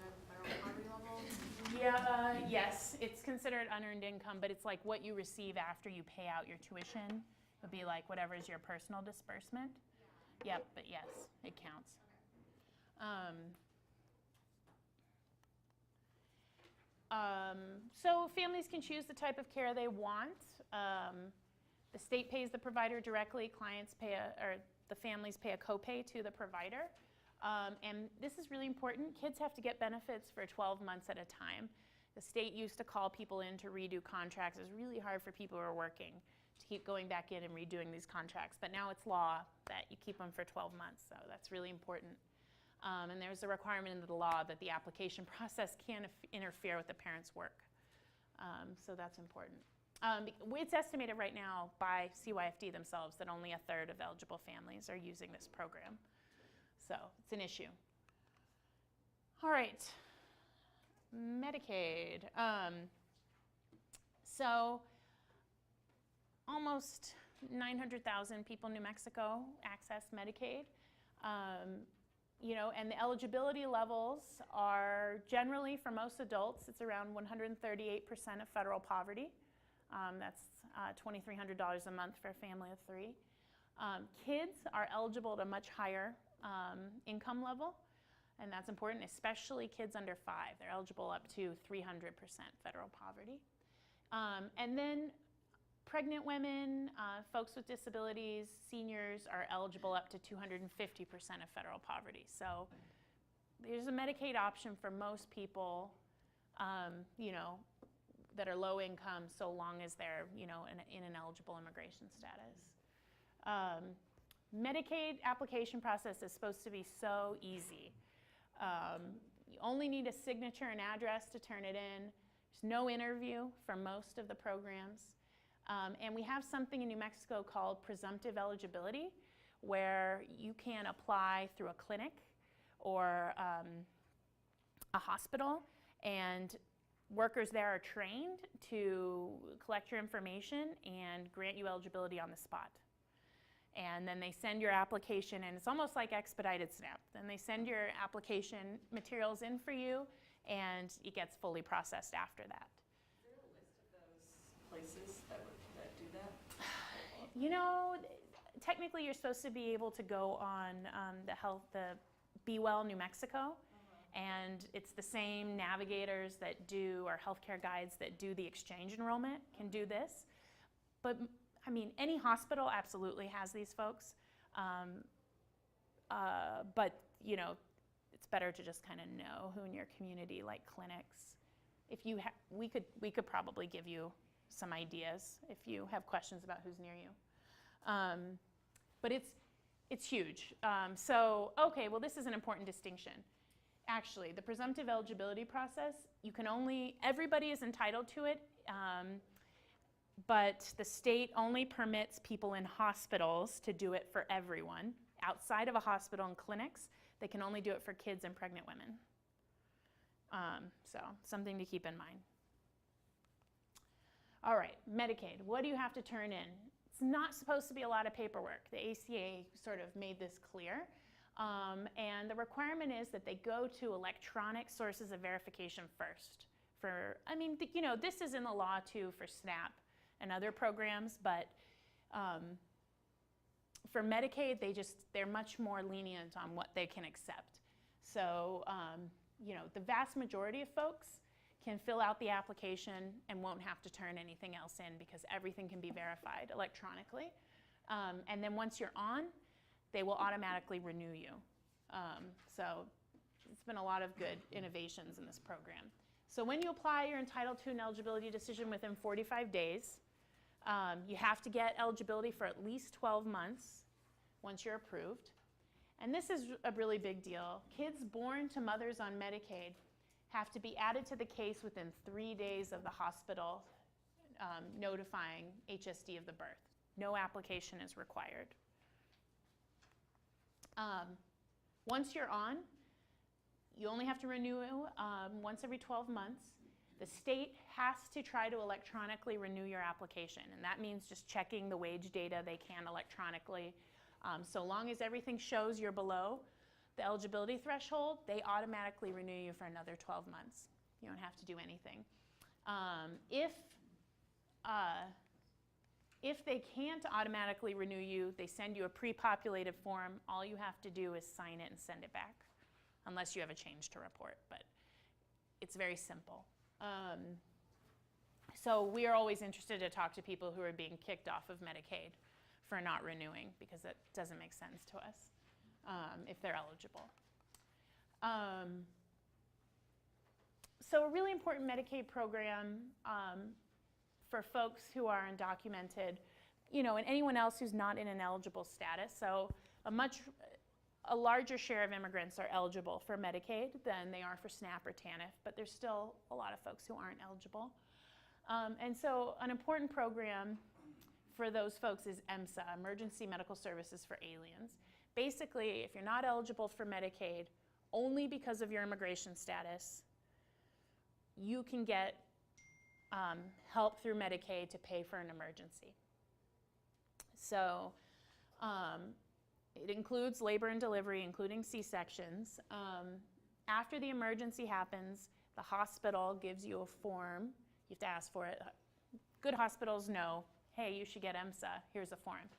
of federal poverty levels? Yeah, yes, it's considered unearned income, but it's like what you receive after you pay out your tuition. It would be like whatever is your personal disbursement. Yeah. Yep, but yes, it counts. So families can choose the type of care they want. The state pays the provider directly. Clients pay or the families pay a copay to the provider. And this is really important. Kids have to get benefits for 12 months at a time. The state used to call people in to redo contracts. It was really hard for people who are working to keep going back in and redoing these contracts. But now it's law that you keep them for 12 months, so that's really important. And there's a requirement in the law that the application process can't interfere with the parent's work. So that's important. It's estimated right now by CYFD themselves that only 1/3 of eligible families are using this program. So it's an issue. All right, Medicaid. So almost 900,000 people in New Mexico access Medicaid. And the eligibility levels are generally, for most adults, it's around 138% of federal poverty. That's $2,300 a month for a family of 3. Kids are eligible at a much higher income level, and that's important, especially kids under 5. They're eligible up to 300% federal poverty. And then pregnant women, folks with disabilities, seniors are eligible up to 250% of federal poverty. So there's a Medicaid option for most people, that are low income, so long as they're, in an eligible immigration status. Medicaid application process is supposed to be so easy. You only need a signature and address to turn it in. There's no interview for most of the programs. And we have something in New Mexico called presumptive eligibility, where you can apply through a clinic or a hospital, and workers there are trained to collect your information and grant you eligibility on the spot. And then they send your application, and it's almost like expedited SNAP. Then they send your application materials in for you, and it gets fully processed after that. Is there a list of those places that do that? Technically you're supposed to be able to go on the Be Well New Mexico, and it's the same navigators that do, or healthcare guides that do the exchange enrollment can do this. But any hospital absolutely has these folks, but it's better to just kind of know who in your community, like clinics. We could probably give you some ideas if you have questions about who's near you. But it's huge. This is an important distinction. Actually, the presumptive eligibility process, everybody is entitled to it, but the state only permits people in hospitals to do it for everyone. Outside of a hospital and clinics, they can only do it for kids and pregnant women. So something to keep in mind. All right, Medicaid, what do you have to turn in? It's not supposed to be a lot of paperwork. The ACA sort of made this clear. And the requirement is that they go to electronic sources of verification first. This is in the law too for SNAP and other programs, but for Medicaid, they're much more lenient on what they can accept. So, the vast majority of folks can fill out the application and won't have to turn anything else in because everything can be verified electronically. And then once you're on, they will automatically renew you. So it's been a lot of good innovations in this program. So when you apply, you're entitled to an eligibility decision within 45 days. You have to get eligibility for at least 12 months once you're approved. And this is a really big deal. Kids born to mothers on Medicaid have to be added to the case within 3 days of the hospital notifying HSD of the birth. No application is required. Once you're on, you only have to renew once every 12 months. The state has to try to electronically renew your application, and that means just checking the wage data they can electronically. So long as everything shows you're below the eligibility threshold, they automatically renew you for another 12 months. You don't have to do anything. If they can't automatically renew you, they send you a pre-populated form. All you have to do is sign it and send it back, unless you have a change to report, but it's very simple. So we are always interested to talk to people who are being kicked off of Medicaid for not renewing, because it doesn't make sense to us if they're eligible. So a really important Medicaid program for folks who are undocumented, and anyone else who's not in an eligible status. So a larger share of immigrants are eligible for Medicaid than they are for SNAP or TANF, but there's still a lot of folks who aren't eligible. And so an important program for those folks is EMSA, Emergency Medical Services for Aliens. Basically, if you're not eligible for Medicaid only because of your immigration status, you can get help through Medicaid to pay for an emergency. So it includes labor and delivery, including C-sections. After the emergency happens, the hospital gives you a form. You have to ask for it. Good hospitals know, hey, you should get EMSA. Here's a form.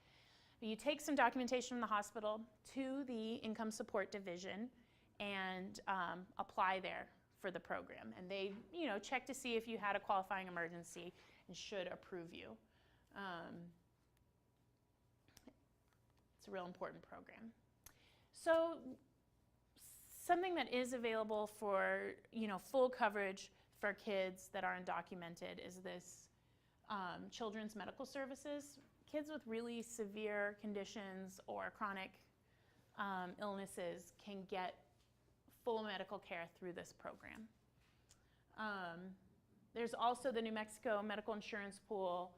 You take some documentation from the hospital to the Income Support Division and apply there for the program. And they, check to see if you had a qualifying emergency and should approve you. It's a real important program. So something that is available for, full coverage for kids that are undocumented is this children's medical services. Kids with really severe conditions or chronic illnesses can get full medical care through this program. There's also the New Mexico Medical Insurance Pool,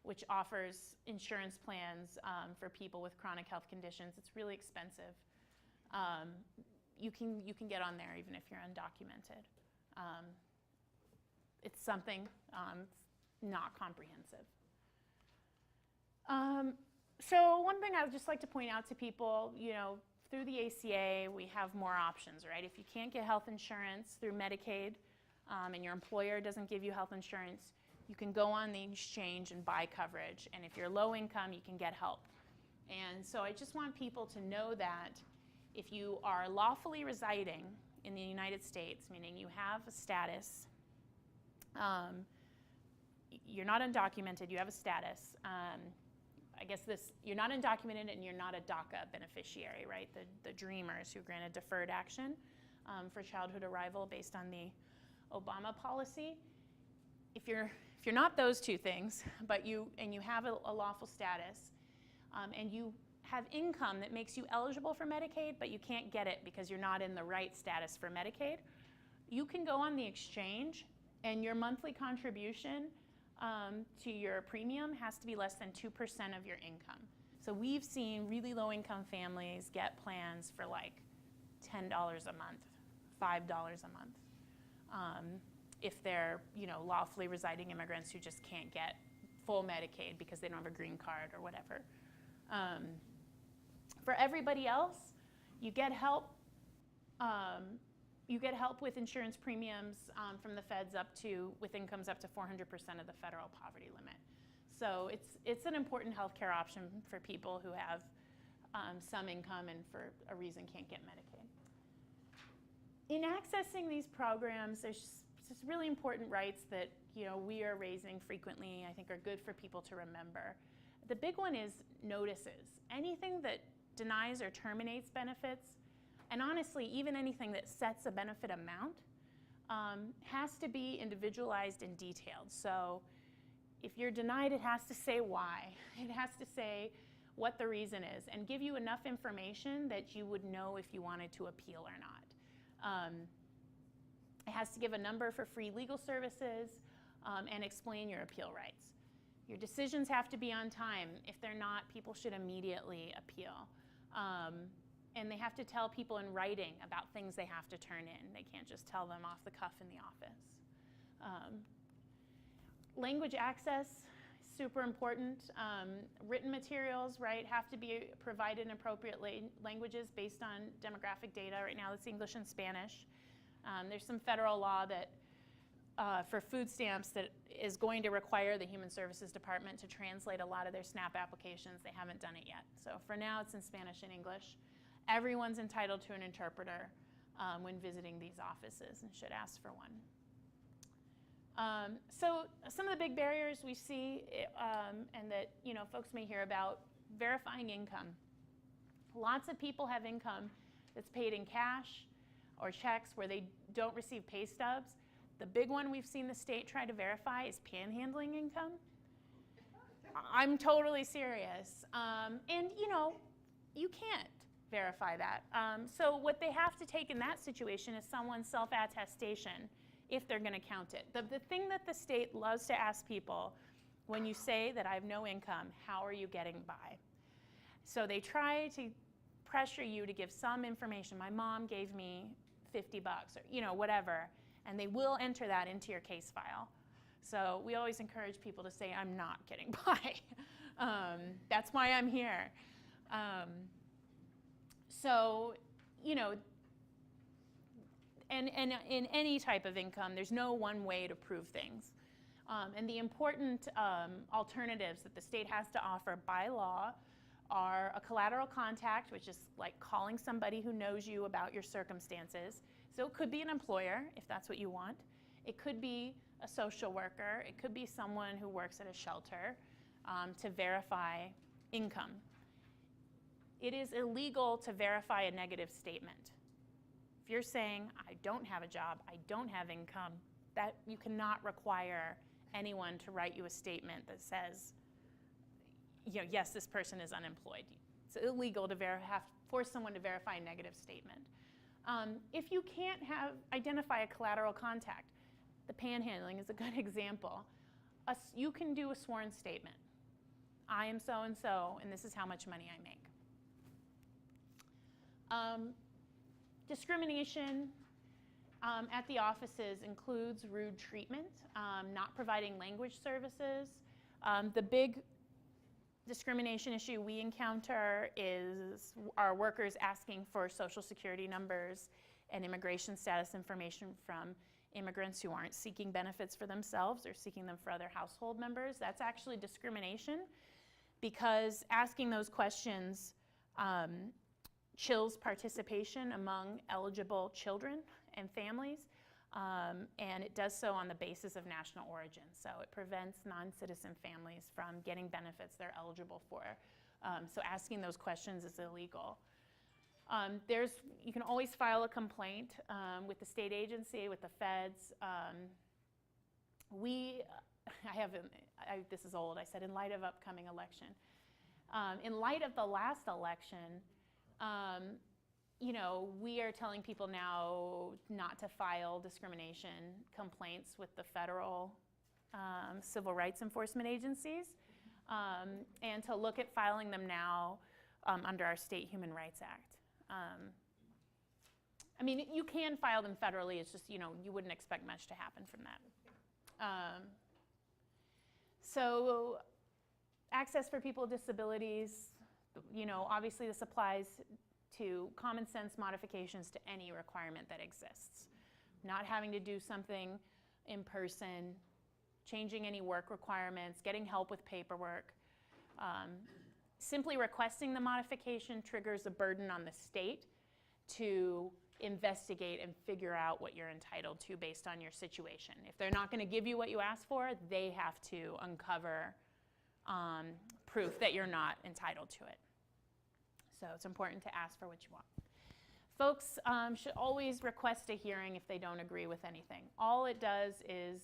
which offers insurance plans for people with chronic health conditions. It's really expensive. You can get on there even if you're undocumented. It's something not comprehensive. So one thing I would just like to point out to people, through the ACA, we have more options, right? If you can't get health insurance through Medicaid and your employer doesn't give you health insurance, you can go on the exchange and buy coverage. And if you're low income, you can get help. And so I just want people to know that if you are lawfully residing in the United States, meaning you have a status, you're not undocumented, you have a status. I guess you're not undocumented and you're not a DACA beneficiary, right? The Dreamers who granted deferred action for childhood arrival based on the Obama policy. If you're not those two things, but you have a lawful status, and you have income that makes you eligible for Medicaid, but you can't get it because you're not in the right status for Medicaid, you can go on the exchange and your monthly contribution to your premium has to be less than 2% of your income. So we've seen really low income families get plans for like $10 a month, $5 a month. If they're lawfully residing immigrants who just can't get full Medicaid because they don't have a green card or whatever. For everybody else, you get help. You get help with insurance premiums from the feds with incomes up to 400% of the federal poverty limit. So it's an important healthcare option for people who have some income and for a reason can't get Medicaid. In accessing these programs, there's just really important rights that we are raising frequently, I think are good for people to remember. The big one is notices. Anything that denies or terminates benefits, and honestly, even anything that sets a benefit amount, has to be individualized and detailed. So if you're denied, it has to say why. It has to say what the reason is and give you enough information that you would know if you wanted to appeal or not. It has to give a number for free legal services and explain your appeal rights. Your decisions have to be on time. If they're not, people should immediately appeal. And they have to tell people in writing about things they have to turn in. They can't just tell them off the cuff in the office. Language access, super important. Written materials, right, have to be provided in appropriate languages based on demographic data. Right now it's English and Spanish. There's some federal law that for food stamps that is going to require the Human Services Department to translate a lot of their SNAP applications. They haven't done it yet. So for now it's in Spanish and English. Everyone's entitled to an interpreter when visiting these offices and should ask for one. So some of the big barriers we see and that folks may hear about, verifying income. Lots of people have income that's paid in cash or checks where they don't receive pay stubs. The big one we've seen the state try to verify is panhandling income. I'm totally serious. And you can't verify that. So what they have to take in that situation is someone's self-attestation if they're going to count it. The thing that the state loves to ask people when you say that I have no income, how are you getting by? So they try to pressure you to give some information. My mom gave me $50 or whatever, and they will enter that into your case file. So we always encourage people to say, I'm not getting by. That's why I'm here. And in any type of income, there's no one way to prove things. And the important alternatives that the state has to offer by law are a collateral contact, which is like calling somebody who knows you about your circumstances. So it could be an employer, if that's what you want. It could be a social worker. It could be someone who works at a shelter to verify income. It is illegal to verify a negative statement. If you're saying, I don't have a job, I don't have income, that you cannot require anyone to write you a statement that says, yes, this person is unemployed. It's illegal to force someone to verify a negative statement. If you can't identify a collateral contact, the panhandling is a good example. You can do a sworn statement. I am so-and-so, and this is how much money I make. Discrimination at the offices includes rude treatment, not providing language services. The big discrimination issue we encounter is our workers asking for Social Security numbers and immigration status information from immigrants who aren't seeking benefits for themselves or seeking them for other household members. That's actually discrimination, because asking those questions chills participation among eligible children and families, and it does so on the basis of national origin. So it prevents non-citizen families from getting benefits they're eligible for. So asking those questions is illegal. You can always file a complaint with the state agency, with the feds. This is old, I said in light of upcoming election. In light of the last election, we are telling people now not to file discrimination complaints with the federal civil rights enforcement agencies, and to look at filing them now under our State Human Rights Act. You can file them federally, it's just, you wouldn't expect much to happen from that. So access for people with disabilities, obviously this applies to common sense modifications to any requirement that exists. Not having to do something in person, changing any work requirements, getting help with paperwork. Simply requesting the modification triggers a burden on the state to investigate and figure out what you're entitled to based on your situation. If they're not going to give you what you asked for, they have to uncover proof that you're not entitled to it. So it's important to ask for what you want. Folks should always request a hearing if they don't agree with anything. All it does is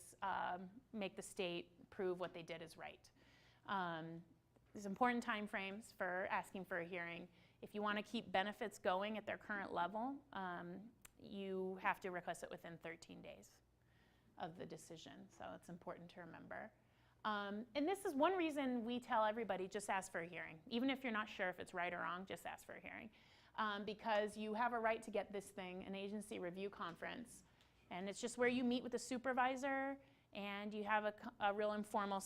make the state prove what they did is right. There's important time frames for asking for a hearing. If you want to keep benefits going at their current level, you have to request it within 13 days of the decision. So it's important to remember. And this is one reason we tell everybody, just ask for a hearing. Even if you're not sure if it's right or wrong, just ask for a hearing. Because you have a right to get this thing, an agency review conference. And it's just where you meet with the supervisor and you have a real informal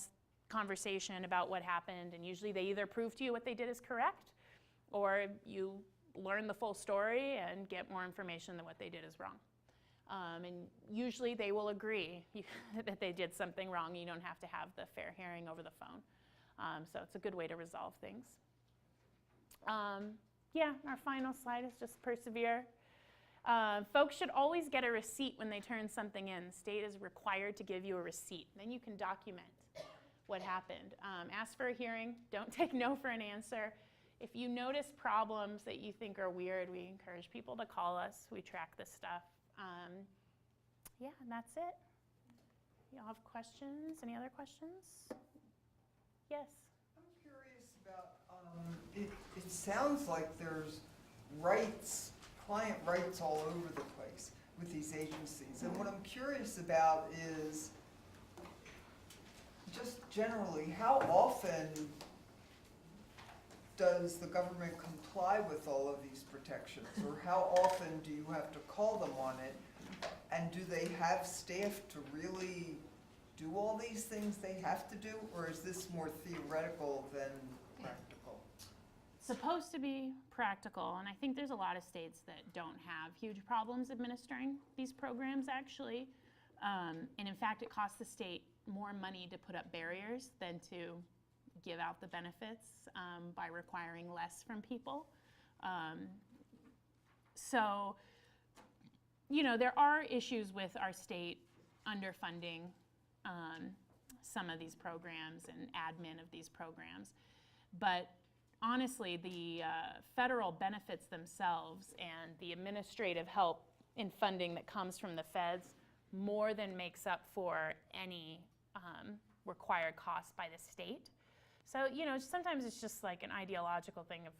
conversation about what happened. And usually they either prove to you what they did is correct, or you learn the full story and get more information than what they did is wrong. And usually they will agree that they did something wrong. You don't have to have the fair hearing over the phone. So it's a good way to resolve things. Our final slide is just persevere. Folks should always get a receipt when they turn something in. The state is required to give you a receipt. Then you can document what happened. Ask for a hearing. Don't take no for an answer. If you notice problems that you think are weird, we encourage people to call us. We track this stuff. And that's it. Y'all have questions? Any other questions? Yes? I'm curious about, it sounds like there's rights, client rights all over the place. with these agencies. And what I'm curious about is, just generally, how often does the government comply with all of these protections? Or how often do you have to call them on it? And do they have staff to really do all these things they have to do? Or is this more theoretical than practical? Supposed to be practical, and I think there's a lot of states that don't have huge problems administering these programs, actually. And in fact, it costs the state more money to put up barriers than to give out the benefits by requiring less from people. So, you know, there are issues with our state underfunding some of these programs and admin of these programs. But honestly, the federal benefits themselves and the administrative help in funding that comes from the feds more than makes up for any required cost by the state. So, you know, sometimes it's just like an ideological thing of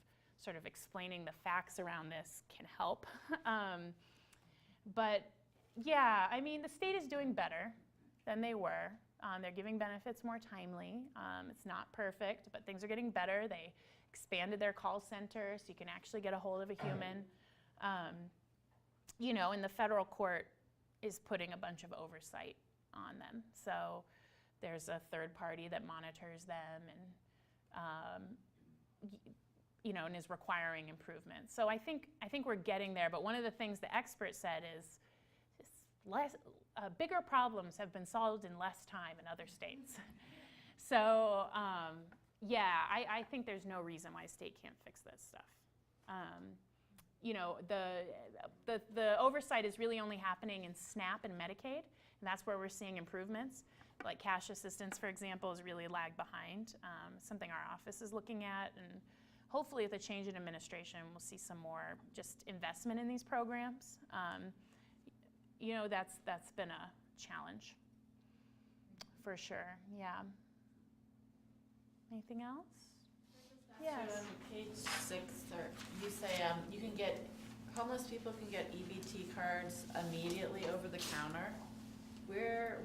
sort of explaining the facts around this can help. But yeah, I mean, the state is doing better than they were. They're giving benefits more timely. It's not perfect, but things are getting better. They expanded their call center so you can actually get a hold of a human. You know, and the federal court is putting a bunch of oversight on them. So there's a third party that monitors them and, you know, and is requiring improvements. So I think we're getting there. But one of the things the expert said is bigger problems have been solved in less time in other states. So yeah, I think there's no reason why a state can't fix this stuff. You know, the oversight is really only happening in SNAP and Medicaid, and that's where we're seeing improvements. Like cash assistance, for example, is really lagged behind, something our office is looking at, and hopefully with a change in administration, we'll see some more just investment in these programs. You know, that's been a challenge, for sure, yeah. Anything else? Yes. So on page 6, you say you can get, homeless people can get EBT cards immediately over the counter. Where?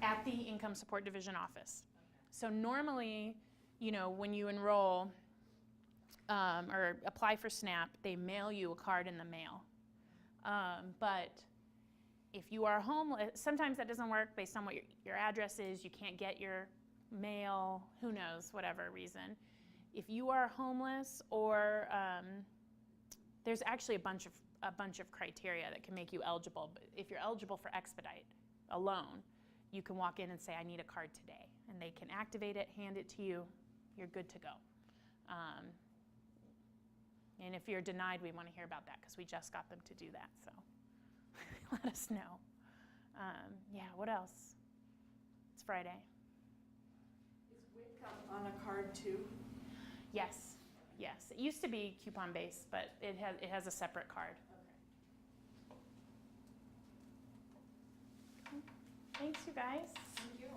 At the Income Support Division office. So normally, you know, when you enroll or apply for SNAP, they mail you a card in the mail. But if you are homeless, sometimes that doesn't work based on what your address is. You can't get your mail, who knows, whatever reason. If you are homeless or there's actually a bunch of criteria that can make you eligible. But if you're eligible for Expedite alone, you can walk in and say, I need a card today. And they can activate it, hand it to you, you're good to go. And if you're denied, we want to hear about that because we just got them to do that, so let us know. Yeah, what else? It's Friday. Is WIC on a card too? Yes, yes. It used to be coupon-based, but it has a separate card. Okay. Thanks, you guys. Thank you.